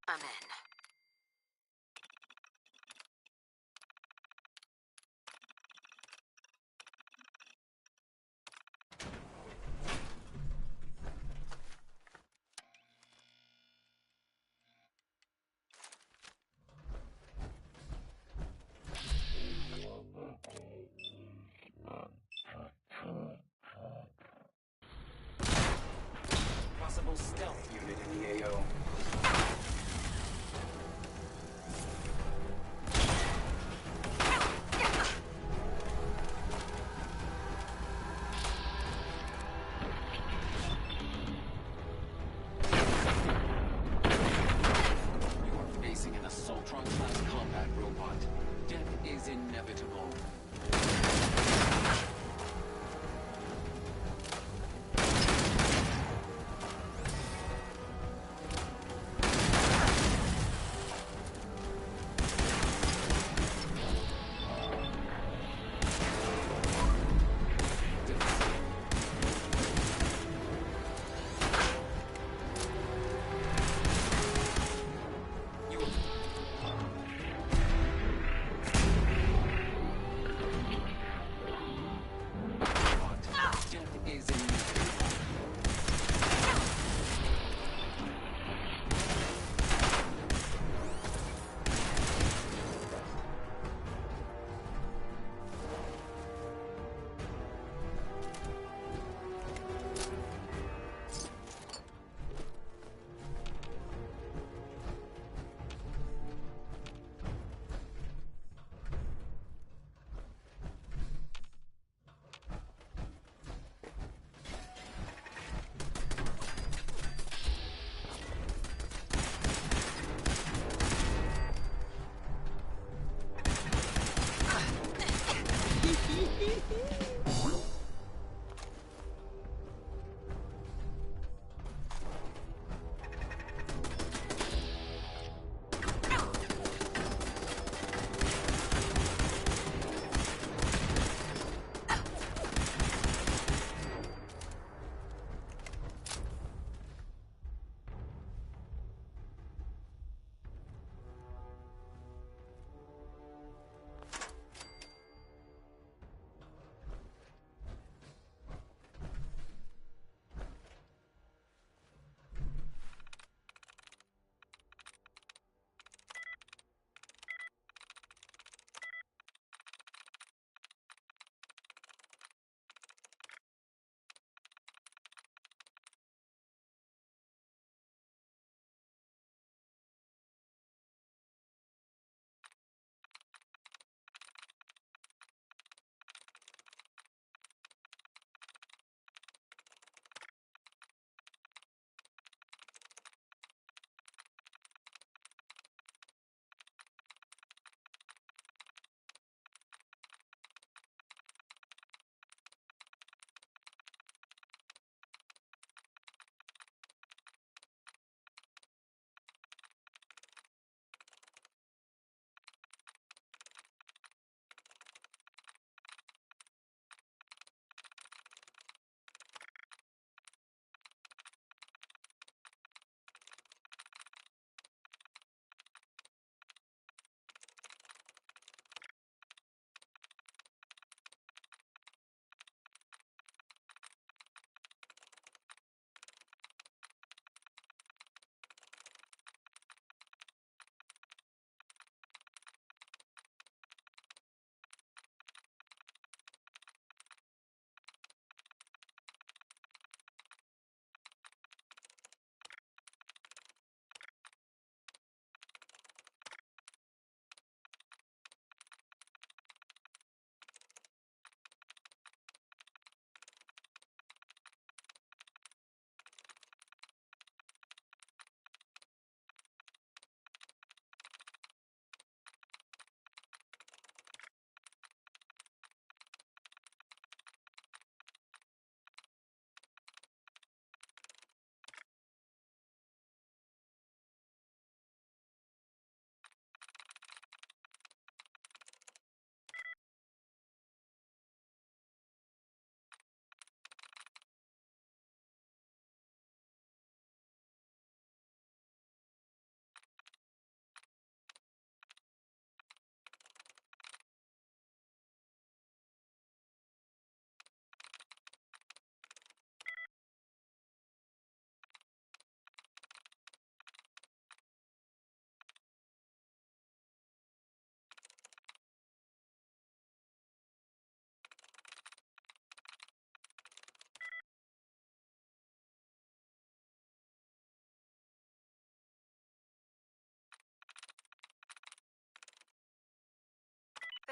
I'm in. Possible stealth unit in the AO. Facing an Assaultron-class combat robot. Death is inevitable.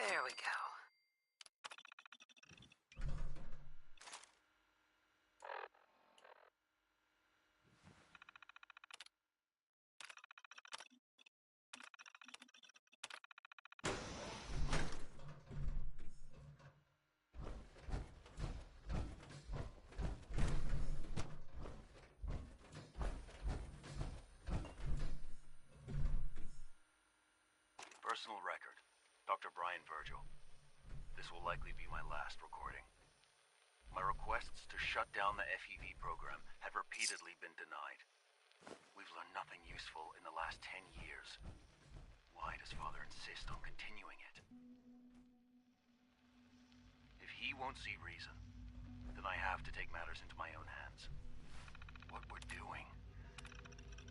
There we go. Personal record. Dr. Brian Virgil. This will likely be my last recording. My requests to shut down the FEV program have repeatedly been denied. We've learned nothing useful in the last 10 years. Why does Father insist on continuing it? If he won't see reason, then I have to take matters into my own hands. What we're doing,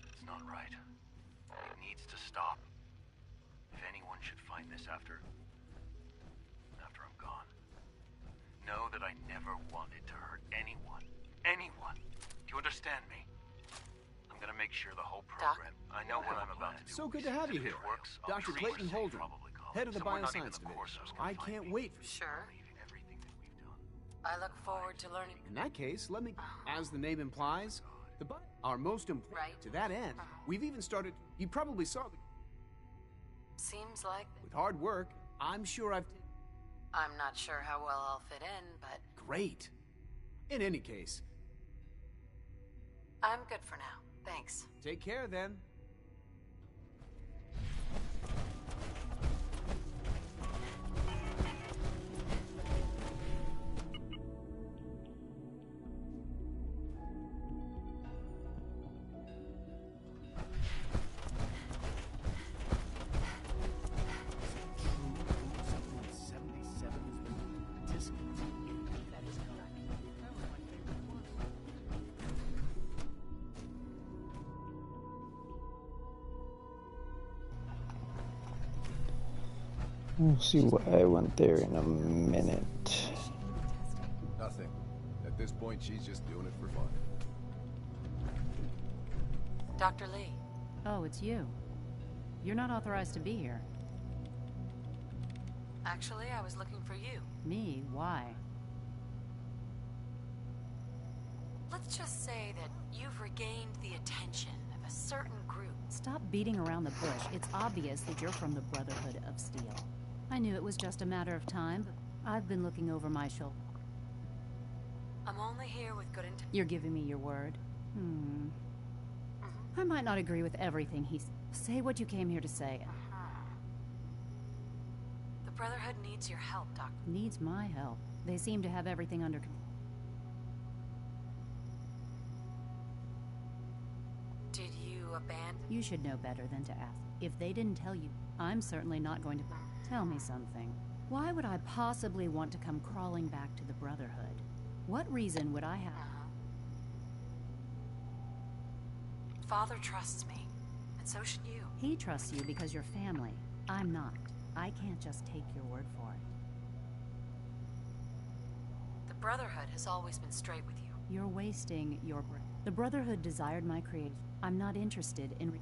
it's not right. It needs to stop. If anyone should find this after I'm gone, know that I never wanted to hurt anyone. Anyone. Do you understand me? I'm gonna make sure the whole program. I know what I'm about to do. So good to have you here. Dr. Clayton Holdren, head of the Bioscience Division. I can't wait for Sure. I look forward to learning. In that case, let me, as the name implies, are most important. Right. To that end, we've even started, you probably saw, Seems like with hard work, I'm sure I'm not sure how well I'll fit in, but great. In any case, I'm good for now. Thanks. take care then. We'll see why I went there in a minute. Nothing. At this point, she's just doing it for fun. Dr. Lee. Oh, it's you. You're not authorized to be here. Actually, I was looking for you. Me? Why? Let's just say that you've regained the attention of a certain group. Stop beating around the bush. It's obvious that you're from the Brotherhood of Steel. I knew it was just a matter of time. I've been looking over my shoulder. I'm only here with good intentions. You're giving me your word? I might not agree with everything he said. Say what you came here to say. The Brotherhood needs your help, Doctor. Needs my help. They seem to have everything under control. Did you abandon? You should know better than to ask. If they didn't tell you, I'm certainly not going to... Tell me something. Why would I possibly want to come crawling back to the Brotherhood? What reason would I have? Father trusts me, and so should you. He trusts you because you're family. I'm not. I can't just take your word for it. The Brotherhood has always been straight with you. You're wasting your breath. The Brotherhood desired my creation. I'm not interested in...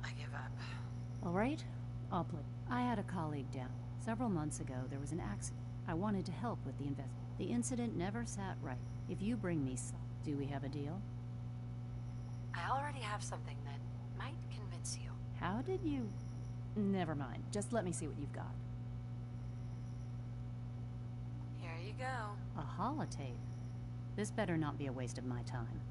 I give up. All right, I'll play. I had a colleague down. Several months ago, there was an accident. I wanted to help with the investigation. The incident never sat right. If you bring me some, do we have a deal? I already have something that might convince you. How did you... Never mind. Just let me see what you've got. Here you go. A holotape. This better not be a waste of my time.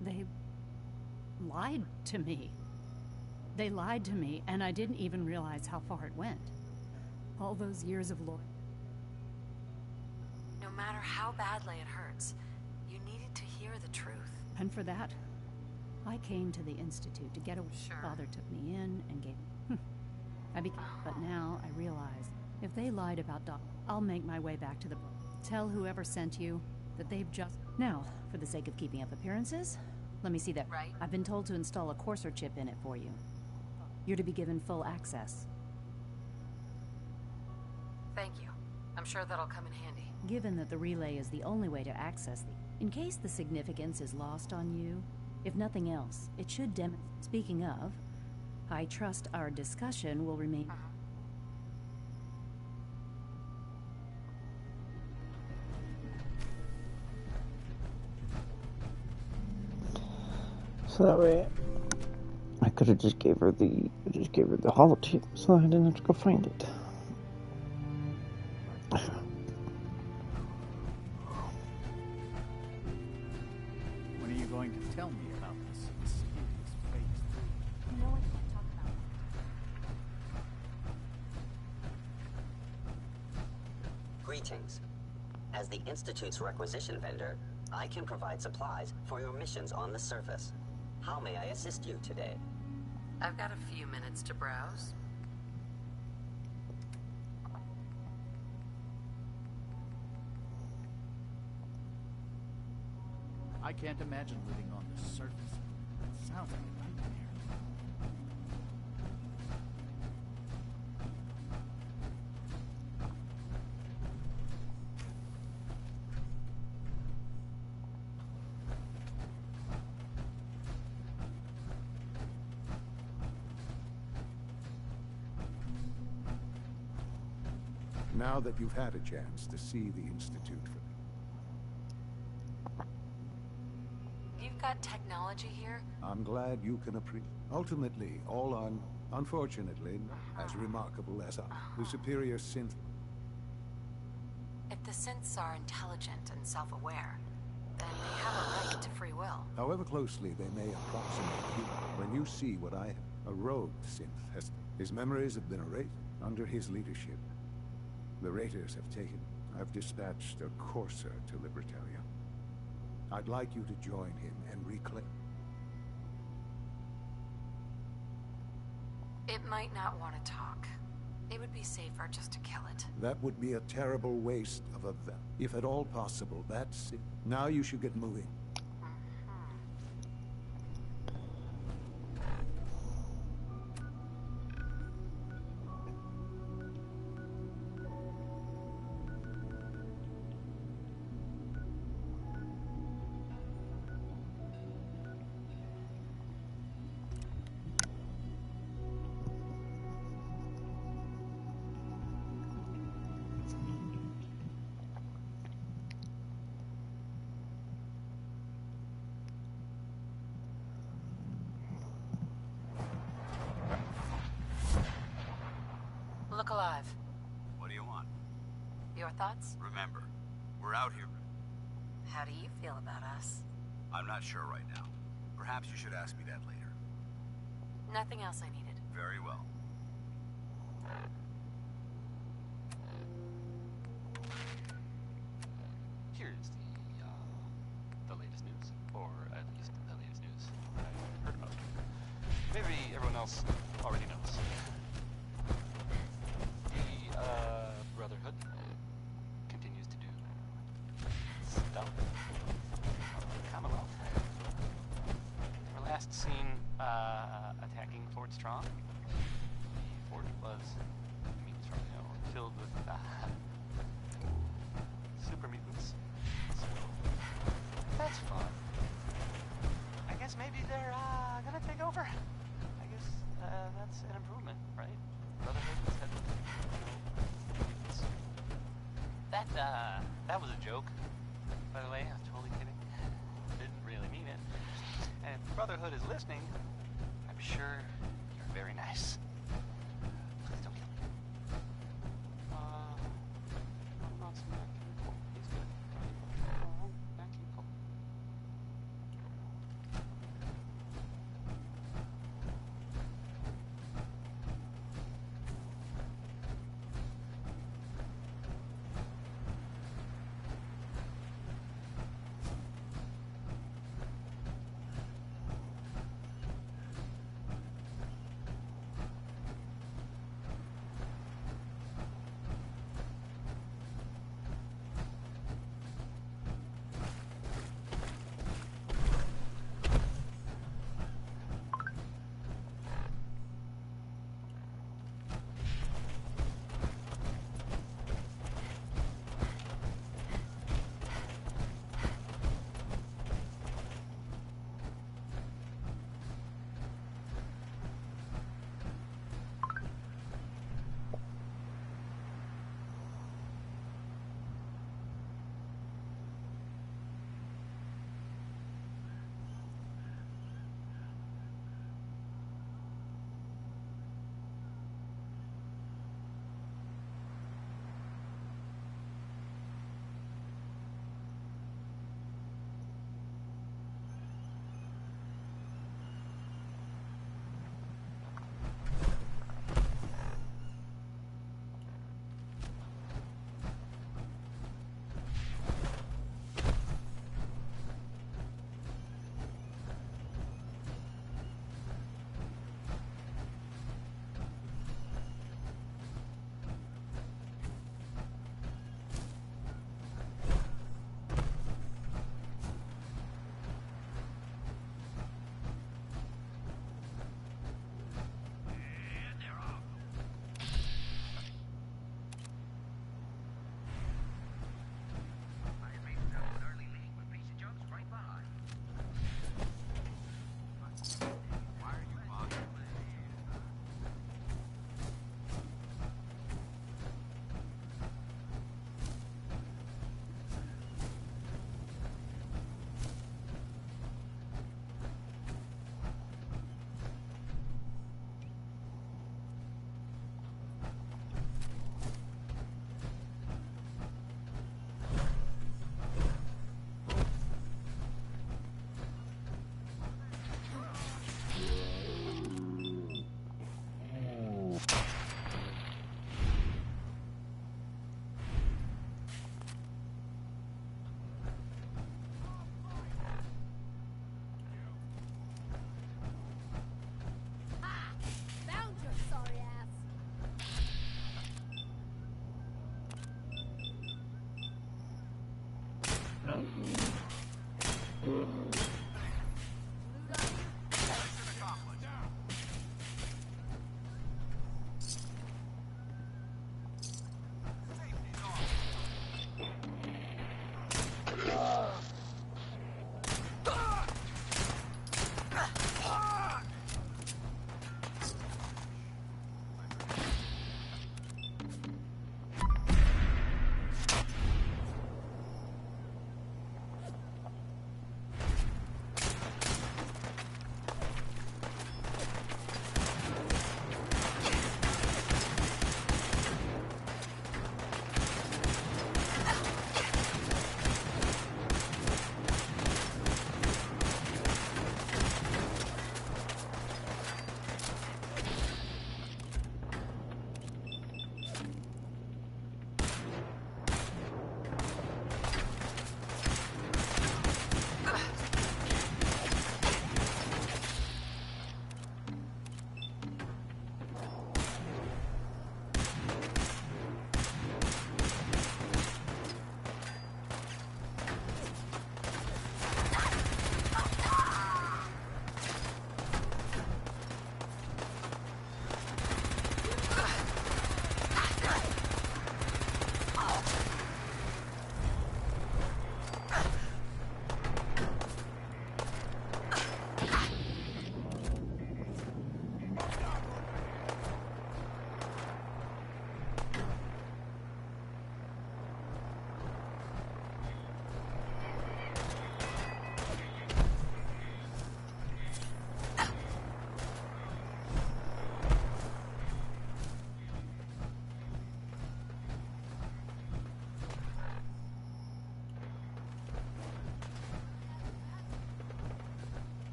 They lied to me. They lied to me, and I didn't even realize how far it went. All those years of loyalty. No matter how badly it hurts, you needed to hear the truth. And for that, I came to the Institute to get away. Sure. Father took me in and gave... But now I realize, if they lied about Doc, I'll make my way back to the... Tell whoever sent you that they've just... Now, for the sake of keeping up appearances, let me see that. Right. I've been told to install a Courser chip in it for you. You're to be given full access. Thank you. I'm sure that'll come in handy. Given that the relay is the only way to access the... In case the significance is lost on you, if nothing else, it should Speaking of, I trust our discussion will remain... So that way, I could have just gave her the holotape, so I didn't have to go find it. When are you going to tell me about this mysterious phase 3? You know I can't talk about it. Greetings. As the Institute's requisition vendor, I can provide supplies for your missions on the surface. How may I assist you today? I've got a few minutes to browse. I can't imagine living on the surface. It sounds like a nightmare. Now that you've had a chance to see the Institute You've got technology here? I'm glad you can appreciate. Ultimately, unfortunately, as remarkable as the superior synth. If the synths are intelligent and self-aware, then they have a right to free will. However closely they may approximate you, when you see what I have, a rogue synth has... His memories have been erased under his leadership. The Raiders have taken... I've dispatched a Courser to Libertalia. I'd like you to join him and reclaim... It might not want to talk. It would be safer just to kill it. That would be a terrible waste of a... If at all possible, that's it. Now you should get moving. Look alive. What do you want? Your thoughts? Remember, we're out here. How do you feel about us? I'm not sure right now. Perhaps you should ask me that later. Nothing else I needed. Very well. Here's the latest news, or at least the latest news I've heard about. Maybe everyone else already knows. The Brotherhood continues to do stuff on the Commonwealth. They were last seen attacking Fort Strong. The fort was filled with super mutants. So that's fun. I guess maybe they're gonna take over. I guess that's an improvement, right? Brotherhood is headed mutants. That was a joke, by the way. I was totally kidding. Didn't really mean it. And if Brotherhood is listening, I'm sure you're very nice. Please don't kill me. I'm not smacking Cole. He's good. I'm backing Cole.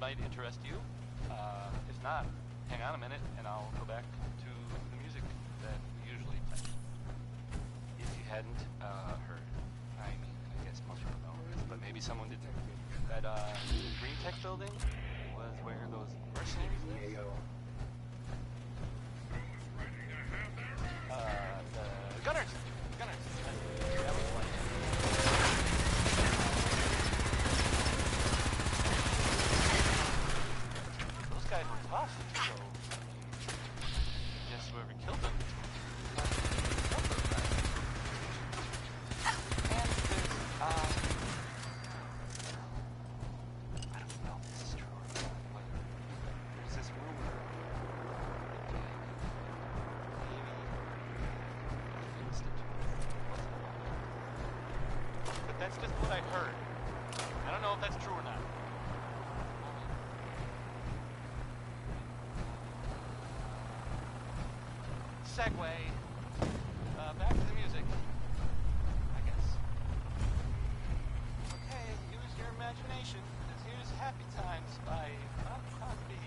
might interest you. If not, hang on a minute and I'll go back to the music that we usually play. If you hadn't heard, I mean, I guess most people know, but maybe someone didn't. That Green Tech building was where those mercenaries live. The Gunners! Gunners! That was one. Those guys were tough, so I guess whoever killed them. And there's, I don't know if this is true or not, but there's this rumor that maybe the Institute wasn't wrong. But that's just what I heard. I don't know if that's true or not. Segue. Back to the music, I guess. Okay, use your imagination. Here's Happy Times by Bob Crosby.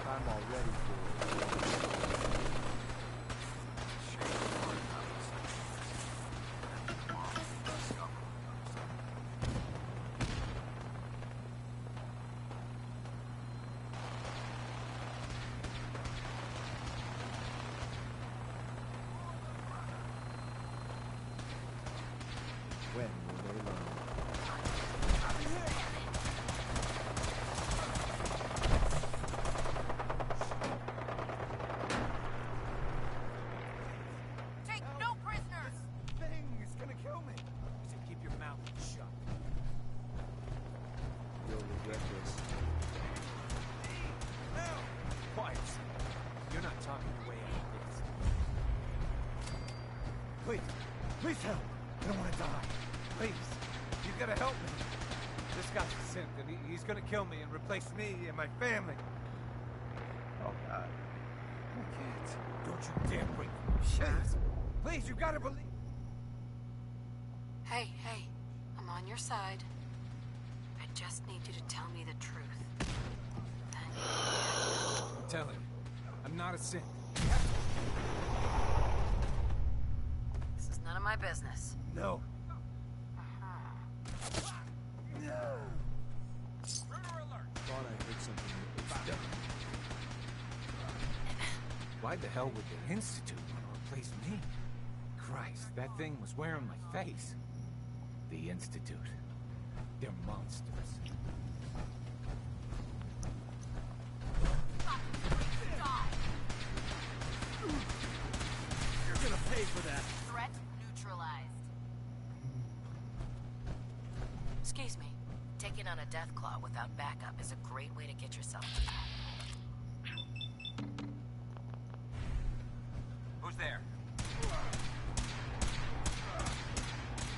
I'm all ready for it. When will they learn? Take no prisoners! This thing is gonna kill me. You should keep your mouth shut. You'll regret this. No! Quiet. You're not talking your way out of this. Please, please help. I don't want to die. Please, you gotta help me. This guy's a synth, and he's gonna kill me and replace me and my family. Oh, God. I can't. Don't you dare break me. Please, please, you gotta believe. Hey, I'm on your side. I just need you to tell me the truth. Tell him. I'm not a synth. This is none of my business. No. Thought I heard something that was done. Why the hell would the Institute want to replace me? Christ, that thing was wearing my face. The Institute. They're monsters. You're gonna pay for that. Threat neutralized. Excuse me. Taking on a death claw without backup is a great way to get yourself. Who's there?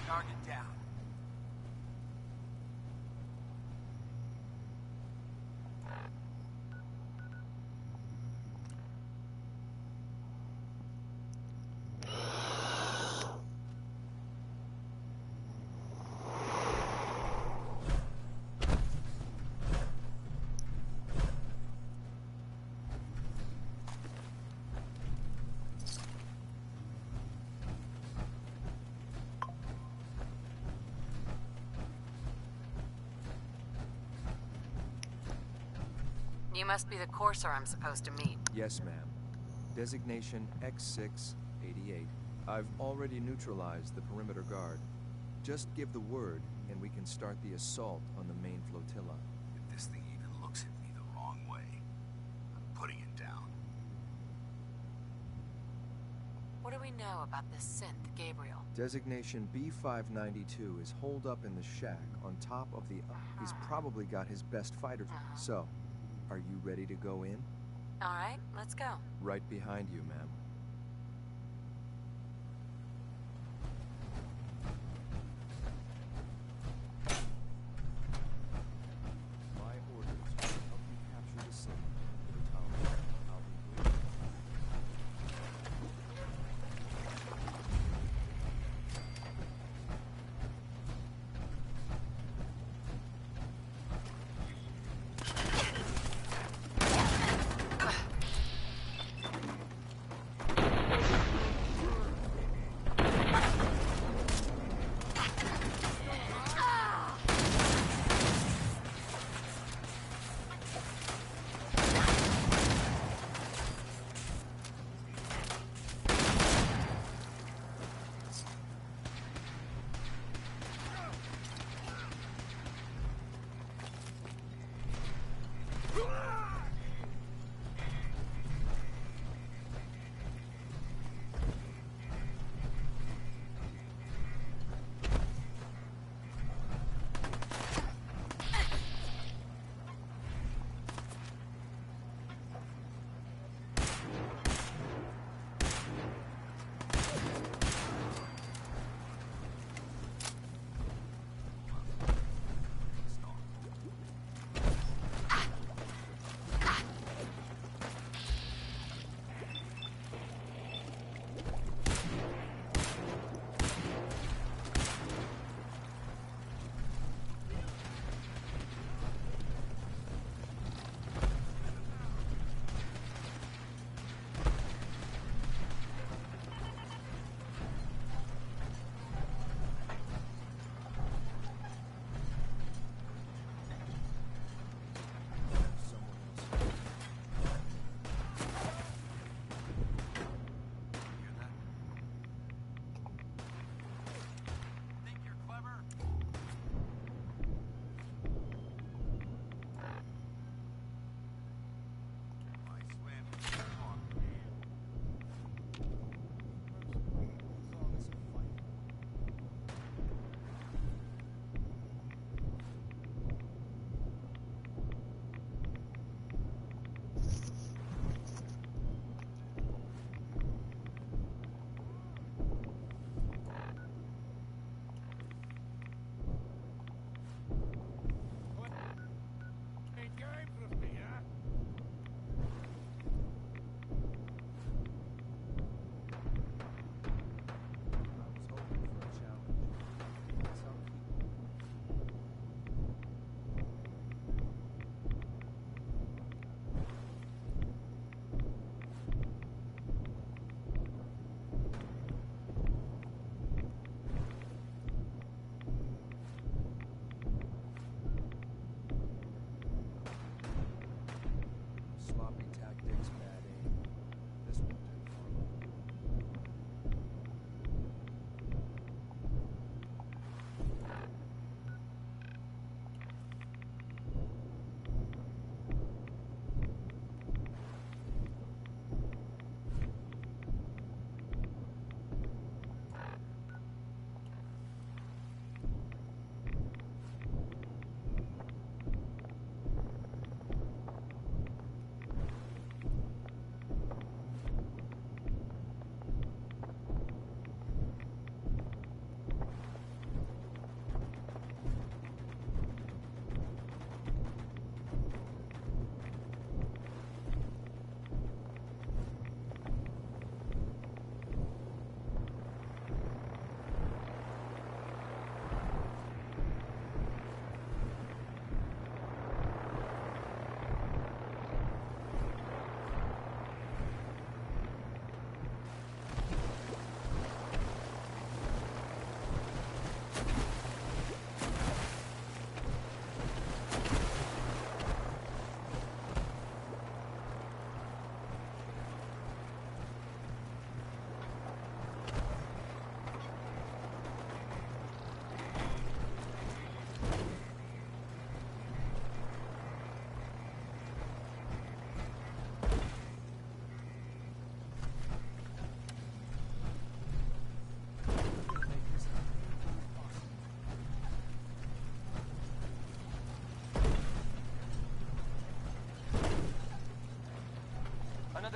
Target down. You must be the courser I'm supposed to meet. Yes, ma'am. Designation X688. I've already neutralized the perimeter guard. Just give the word, and we can start the assault on the main flotilla. If this thing even looks at me the wrong way, I'm putting it down. What do we know about this synth, Gabriel? Designation B592 is holed up in the shack on top of the... He's probably got his best fighters. So, are you ready to go in? All right, let's go. Right behind you, ma'am. My orders will help you capture the city. I'll be waiting.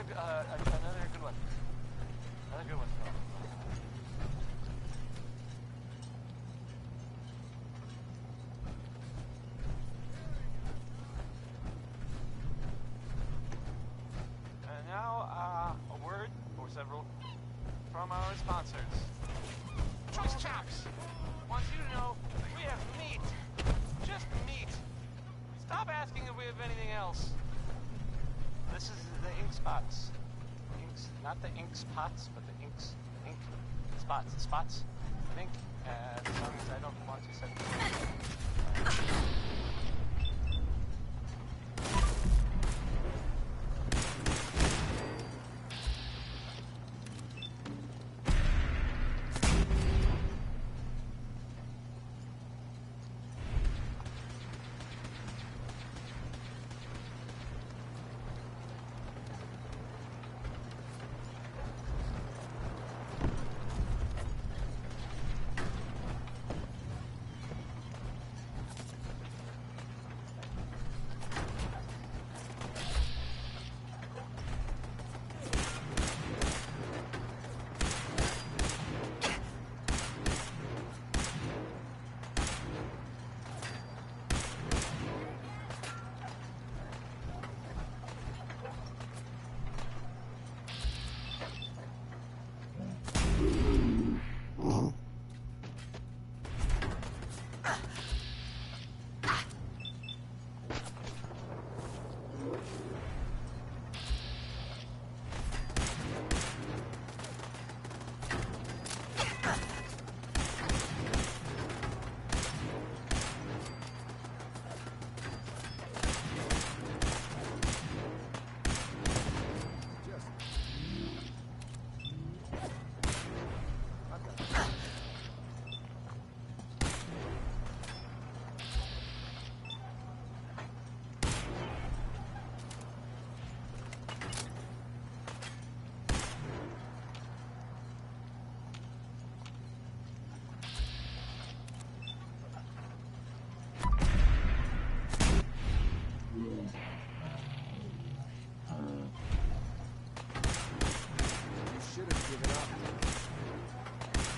Another good one. Another good one. And now, a word or several from our sponsors. Choice Chops wants you to know we have meat. Just meat. Stop asking if we have anything else. This is the ink spots. Inks, not the ink spots, but the ink spots. The spots of ink. Songs I don't want to say.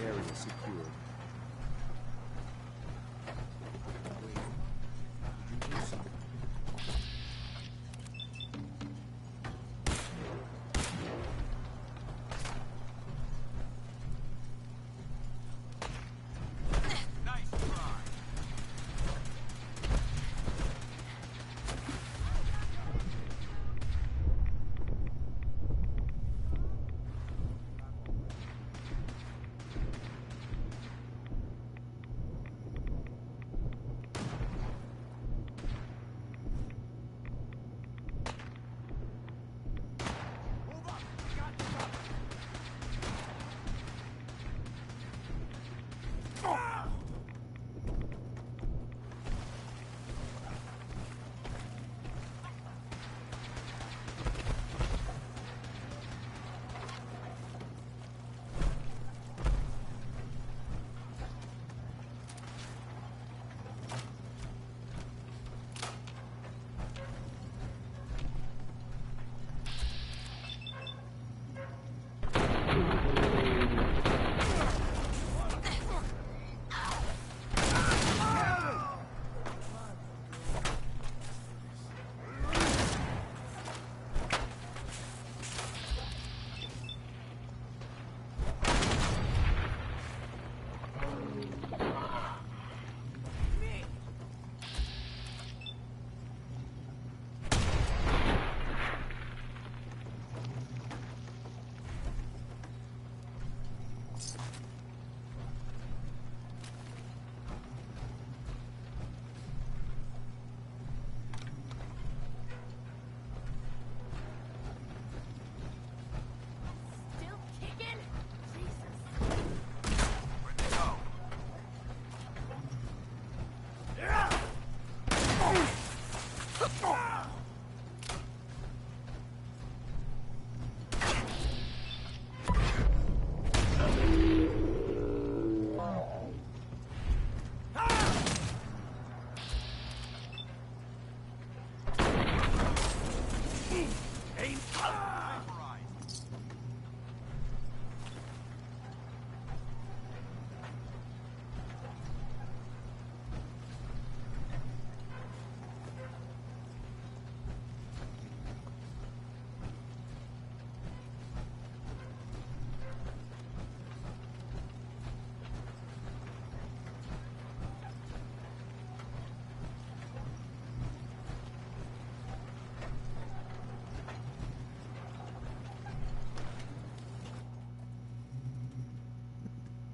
Area secured.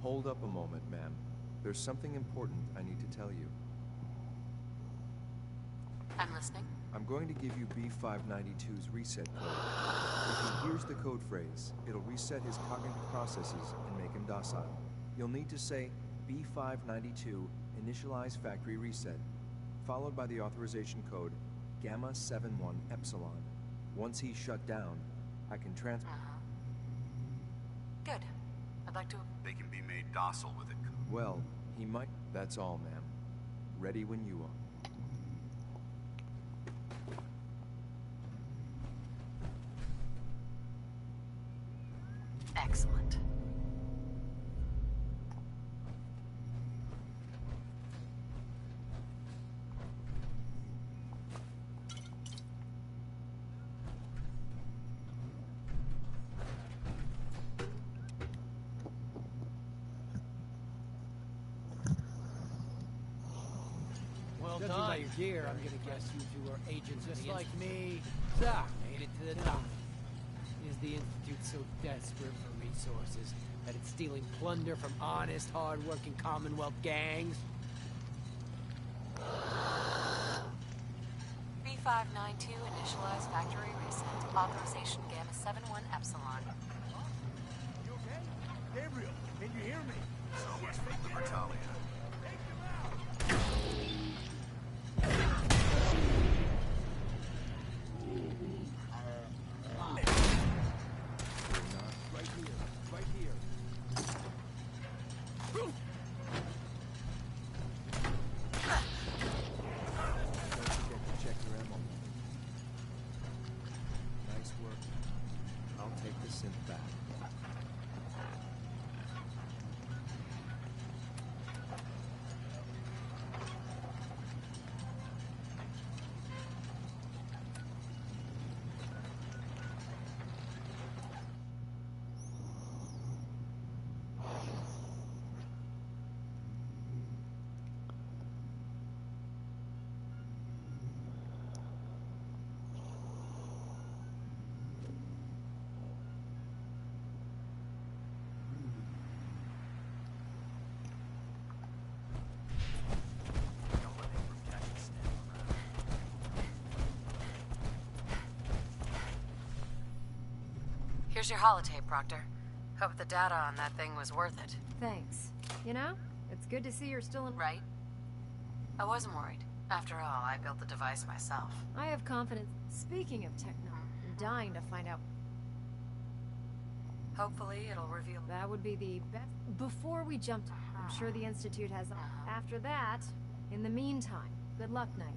Hold up a moment, ma'am. There's something important I need to tell you. I'm listening. I'm going to give you B592's reset code. If he hears the code phrase, it'll reset his cognitive processes and make him docile. You'll need to say B592 initialize factory reset, followed by the authorization code Gamma 71 Epsilon. Once he's shut down, I can transfer. Good. I'd like to. They can be made docile with it. Well, he might. That's all, ma'am. Ready when you are. Excellent. Well Judging done. by your gear, I'm gonna guess you two are agents Just of the like Institute. me. Made it to the top. Is the Institute so desperate for resources that it's stealing plunder from honest, hard-working Commonwealth gangs? B592 initialize factory reset. Authorization Gamma 71 Epsilon. You okay? Gabriel, can you hear me? So much for Libertalia. Right here. Right here. Don't forget to check your ammo. Nice work. I'll take the synth back. Here's your holotape, Proctor. Hope the data on that thing was worth it. Thanks. You know, it's good to see you're still in... Right? I wasn't worried. After all, I built the device myself. I have confidence. Speaking of technology, I'm dying to find out... Hopefully, it'll reveal... That would be the best... Before we jump, I'm sure the Institute has... After that, in the meantime, good luck, Knight.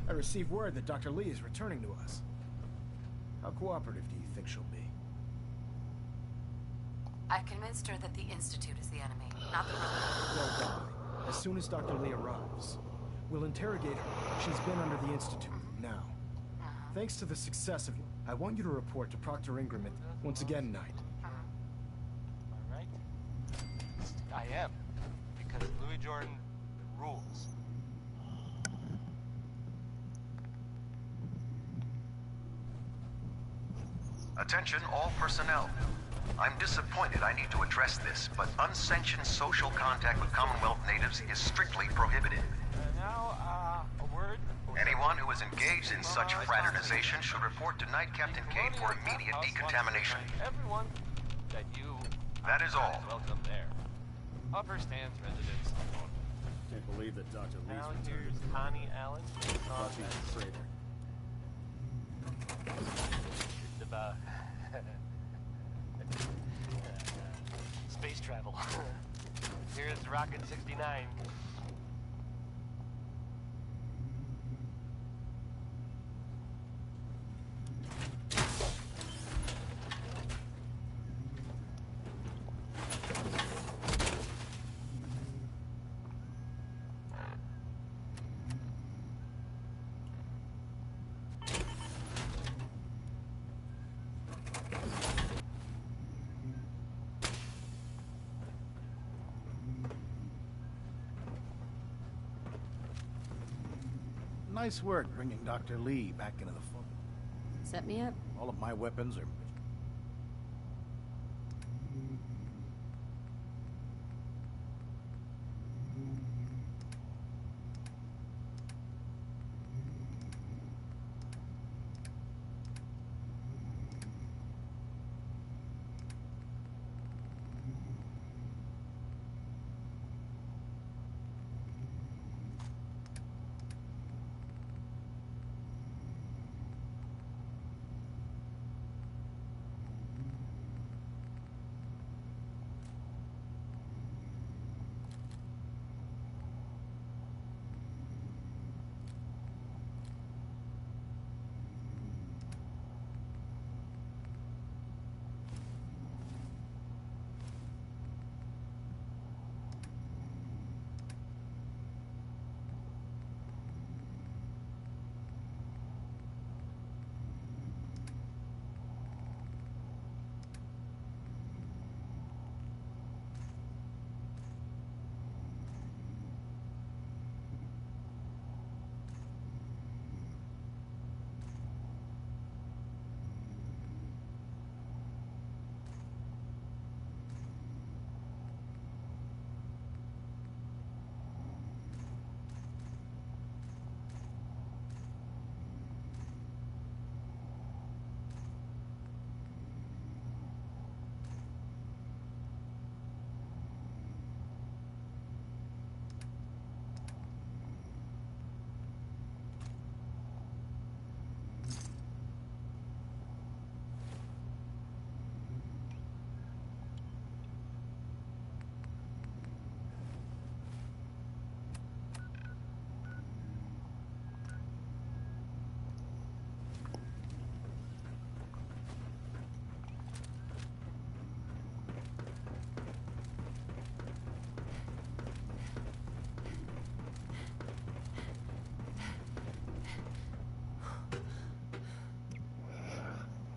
I received word that Dr. Lee is returning to us. How cooperative do you think she'll be? I've convinced her that the Institute is the enemy, not the Brotherhood. Well done. As soon as Dr. Lee arrives, we'll interrogate her. She's been under the Institute now. Thanks to the success of... I want you to report to Proctor Ingram once again, Knight. Alright. I am. Because Louis Jordan rules. Attention all personnel. I'm disappointed I need to address this, but unsanctioned social contact with Commonwealth natives is strictly prohibited. Now, a word. Anyone who is engaged in such fraternization should report to Knight Captain Cade for immediate decontamination. Everyone that you... That is all. Welcome there. Upper Stands residents. Can't believe that Dr. Lee's Now returned. here's Connie Allen. Thought she's a traitor. It's about... space travel. Here's Rocket 69. Nice work bringing Dr. Lee back into the fold. Set me up. All of my weapons are...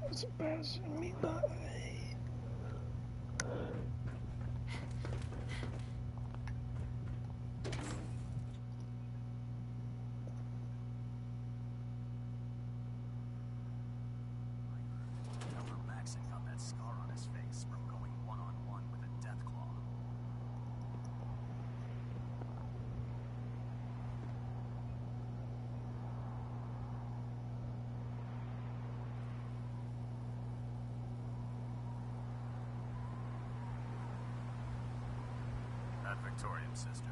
It's passing me by. Elder Maxon got that scar on his face from going one-on-one with a Deathclaw. That Victorian sister.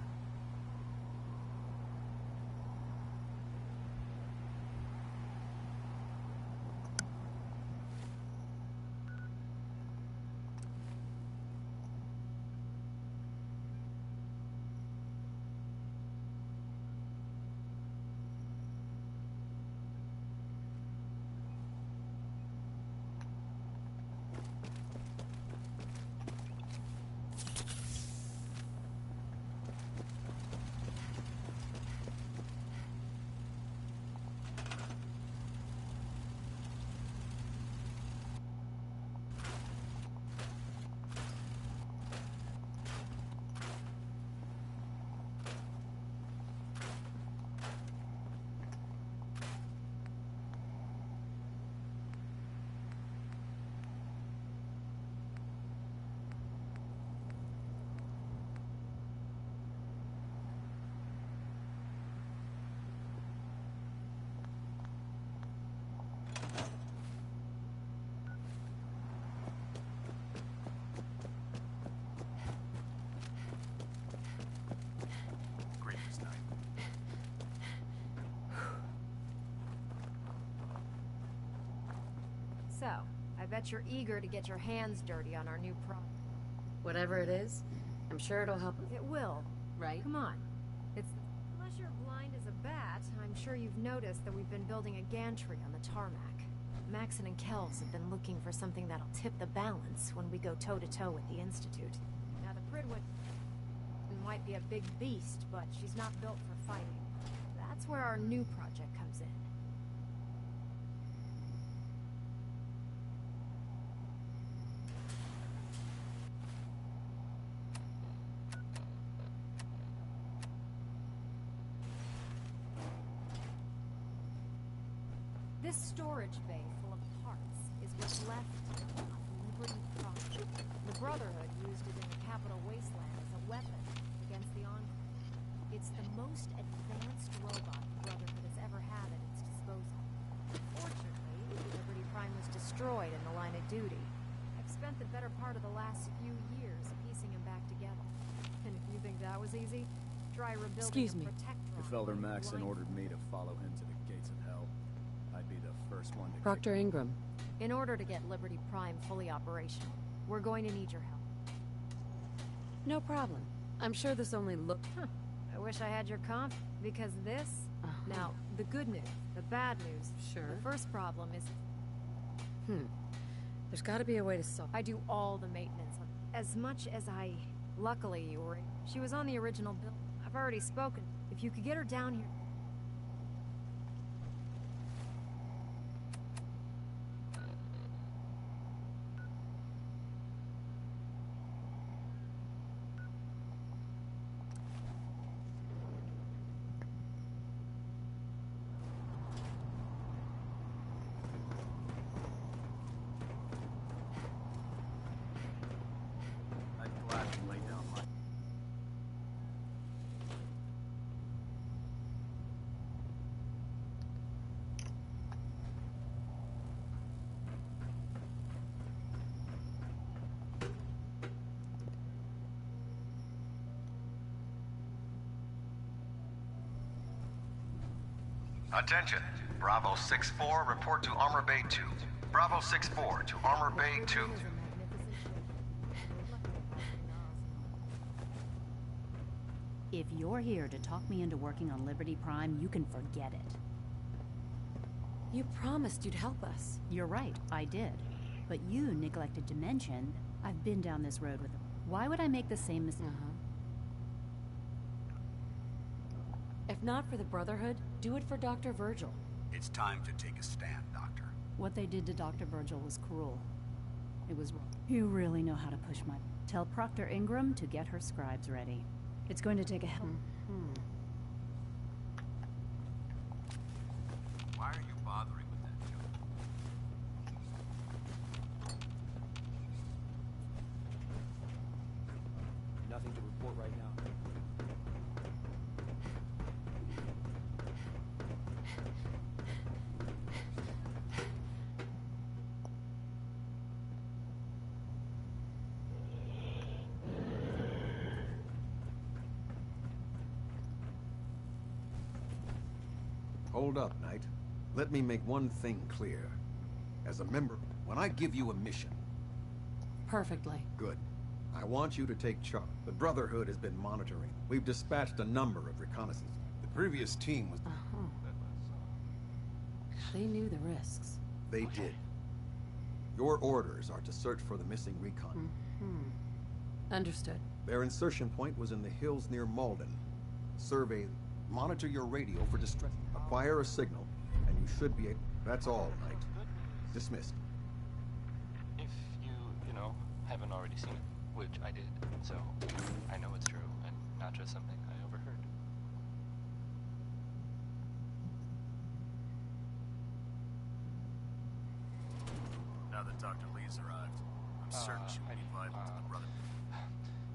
Greetings, Knight. So, I bet you're eager to get your hands dirty on our new product. Whatever it is, I'm sure it'll help. It will. Right? Come on. Unless you're blind as a bat, I'm sure you've noticed that we've been building a gantry on the tarmac. Maxon and Kells have been looking for something that'll tip the balance when we go toe-to-toe with the Institute. Now, the Prydwen might be a big beast, but she's not built for fighting. That's where our new project comes in. This storage bay full of parts is what's left of Liberty Prime. The Brotherhood used it in the Capital Wasteland as a weapon against the Enclave. It's the most advanced robot the Brotherhood has ever had at its disposal. Fortunately, Liberty Prime was destroyed in the line of duty. I've spent the better part of the last few years piecing him back together. And if you think that was easy, try rebuilding Excuse me. a Protectron. If Elder Maxon ordered me to follow him to the gates of hell, I'd be the first one to Proctor Ingram. In order to get Liberty Prime fully operational, we're going to need your help. No problem. I'm sure this only looked... I wish I had your comp, because this... Now, the good news, the bad news... Sure. The first problem is... There's gotta be a way to solve... I do all the maintenance. As much as I... Luckily, you were... She was on the original bill. I've already spoken. If you could get her down here... I'd gladly lay down my... Attention. Bravo 6-4, report to Armor Bay 2. Bravo 6-4 to Armor Bay 2. If you're here to talk me into working on Liberty Prime, you can forget it. You promised you'd help us. You're right, I did. But you neglected to mention, I've been down this road with them. Why would I make the same mistake? If not for the Brotherhood, do it for Dr. Virgil. It's time to take a stand, Doctor. What they did to Dr. Virgil was cruel. It was wrong. You really know how to push my... Tell Proctor Ingram to get her scribes ready. It's going to take a hell... Why are you bothering with that joke? Nothing to report right now. Hold up, Knight. Let me make one thing clear. As a member, when I give you a mission... Perfectly. Good. I want you to take charge. The Brotherhood has been monitoring. We've dispatched a number of reconnaissance. The previous team was... They knew the risks. They did. Your orders are to search for the missing recon. Understood. Their insertion point was in the hills near Malden. Survey, monitor your radio for distress. Acquire a signal, and you should be able... That's all, Knight. Dismissed. If you know, haven't already seen it, which I did, so I know it's true, and not just something I overheard. Now that Dr. Lee's arrived, I'm certain she will be vital to the Brotherhood.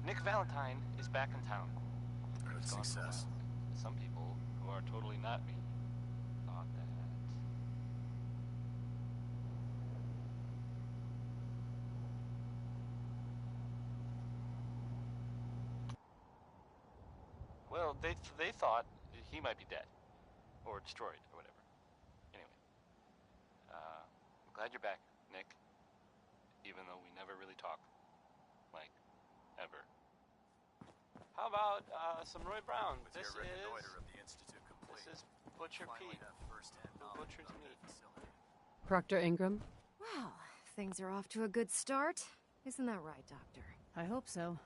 Nick Valentine is back in town. Good success. Some people who are totally not me thought that. Well, they thought he might be dead, or destroyed, or whatever. Anyway, I'm glad you're back, Nick. Even though we never really talk, like, ever. How about some Roy Brown? With your reconnoiter of the Institute complete, This is Butcher Pete. Butcher's meat. Proctor Ingram? Well, things are off to a good start. Isn't that right, Doctor? I hope so.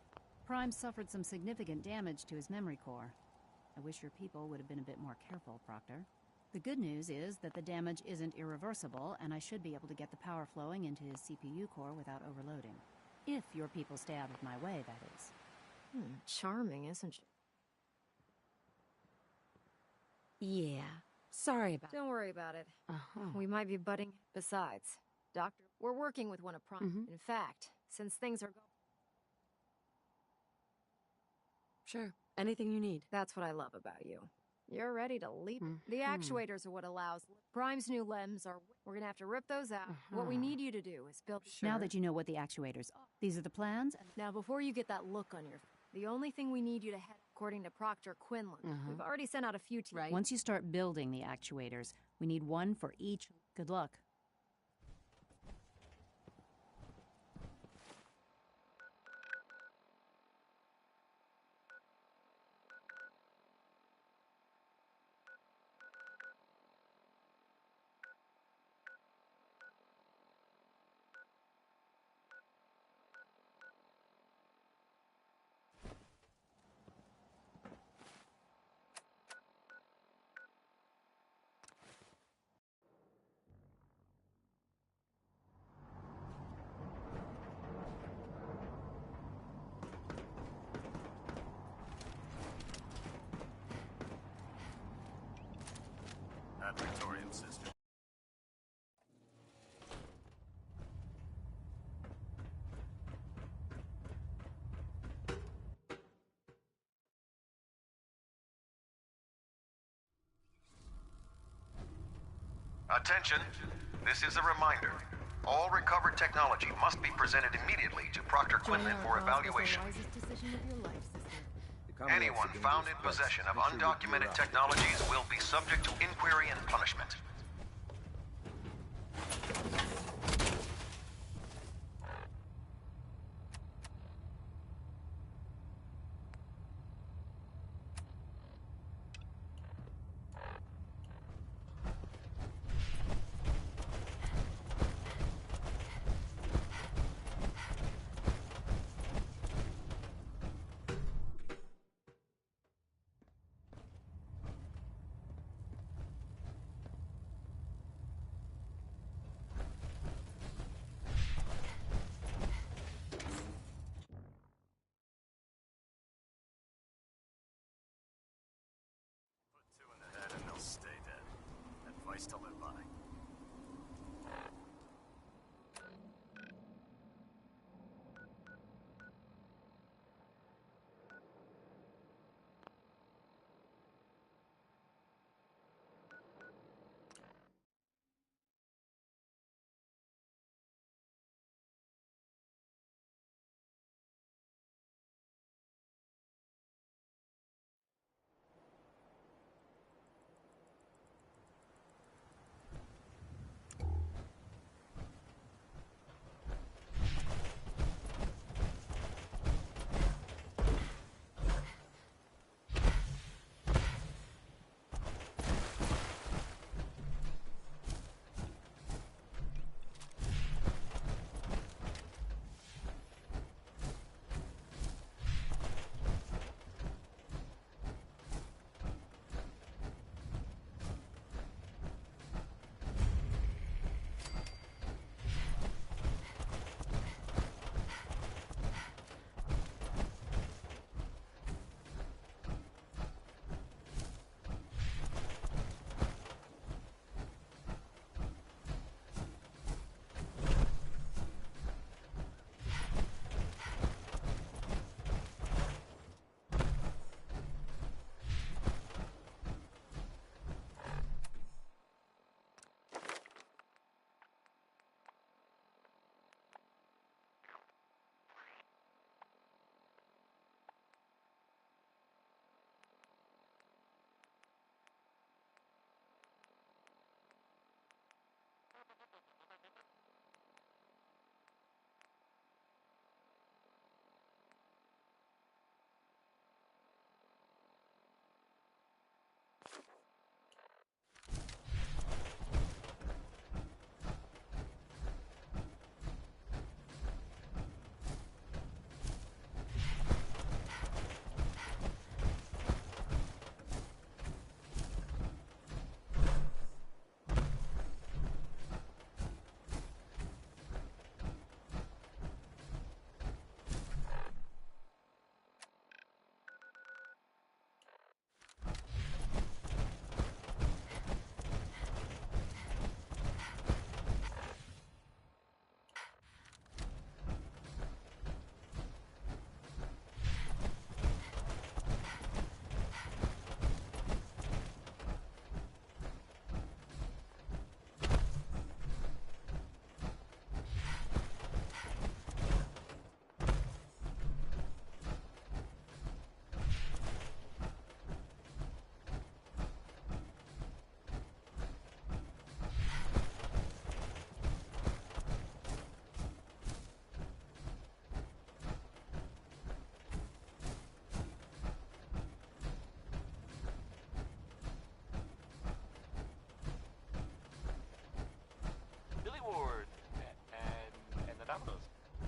Prime suffered some significant damage to his memory core. I wish your people would have been a bit more careful, Proctor. The good news is that the damage isn't irreversible, and I should be able to get the power flowing into his CPU core without overloading. If your people stay out of my way, that is. Charming, isn't she? Yeah. Sorry about Don't worry about it. Uh-huh. We might be butting. Besides, Doctor, we're working with one of Prime. In fact, since things are Sure. Anything you need. That's what I love about you. You're ready to leap. The actuators are what allows Prime's new LEMs are. We're gonna have to rip those out. What we need you to do is build. Now that you know what the actuators are, these are the plans. Now, before you get that look on your, the only thing we need you to head, according to Proctor Quinlan, we've already sent out a few teams. Once you start building the actuators, we need one for each. Good luck. That Victorian system. Attention! This is a reminder. All recovered technology must be presented immediately to Proctor Quinlan for evaluation. Anyone found in possession of undocumented technologies will be subject to inquiry and punishment.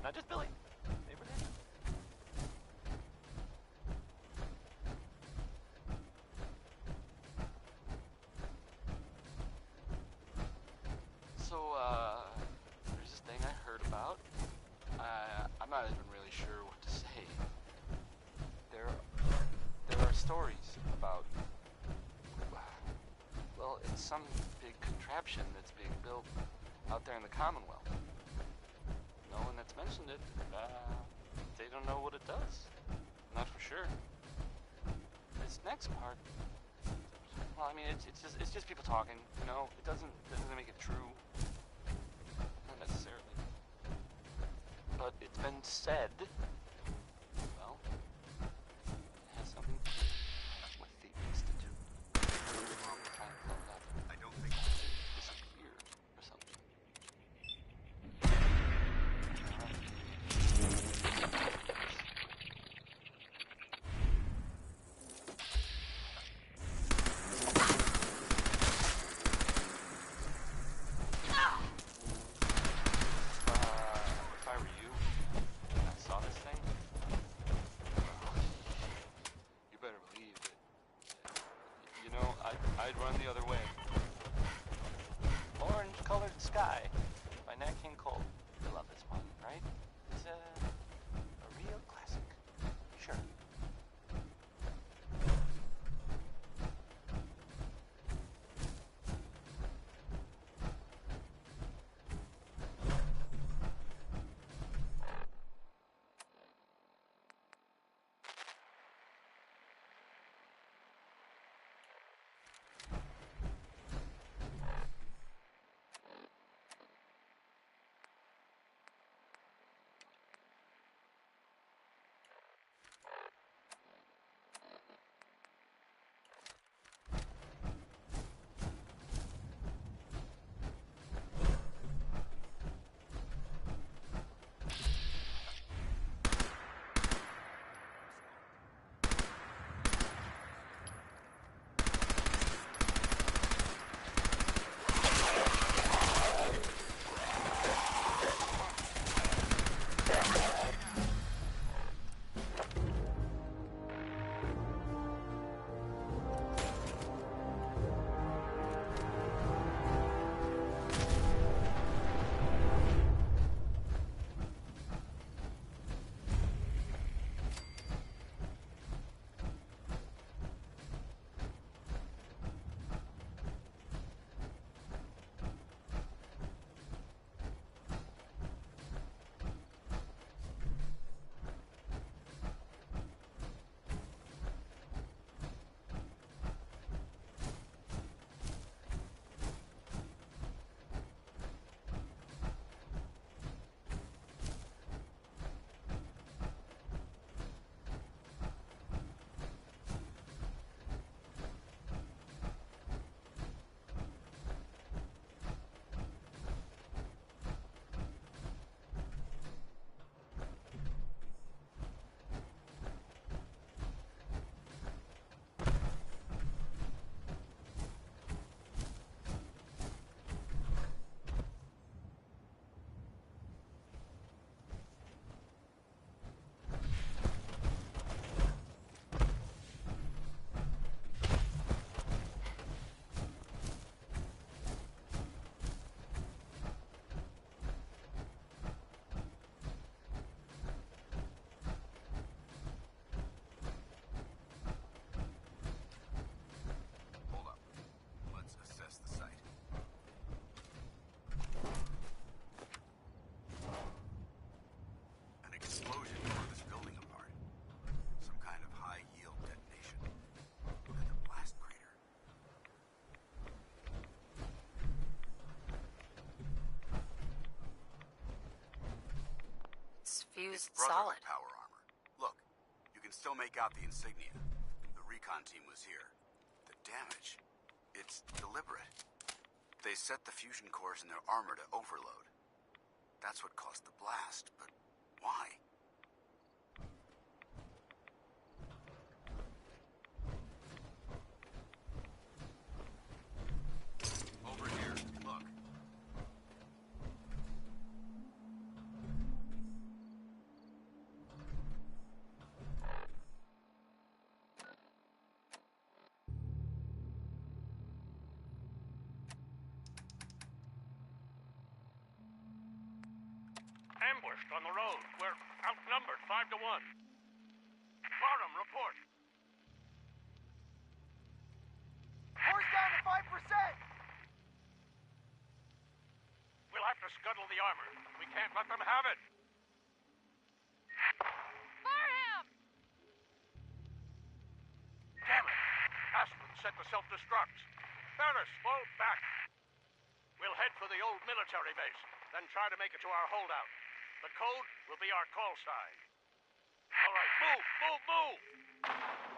Not just Billy. Neighbor Nathan. So, there's this thing I heard about. I'm not even really sure what to say. There are stories about, well, it's some big contraption that's being built out there in the Commonwealth. No one that's mentioned it, they don't know what it does. Not for sure. This next part, well, I mean, it's just people talking, you know? It doesn't make it true. Not necessarily. But it's been said, well, it has something to do with the Institute. Trying to blow it up. I don't think it disappeared or something. If I were you, and I saw this thing, you better believe that, you know, I'd run the other way. Orange-Colored Sky by Nat King Cole. You love this one, right? It's a real classic. Sure. Fused It's Brotherhood solid. power armor. Look, you can still make out the insignia. The recon team was here. The damage, it's deliberate. They set the fusion cores in their armor to overload. That's what caused the blast, but why? Over here, look. on the road. We're outnumbered 5 to 1. Barnum, report. Horse down to 5%! We'll have to scuttle the armor. We can't let them have it. Fire him! Damn it! Aspen set the self-destructs. Ferris, fall back. We'll head for the old military base, then try to make it to our holdout. The code will be our call sign. All right, move, move, move!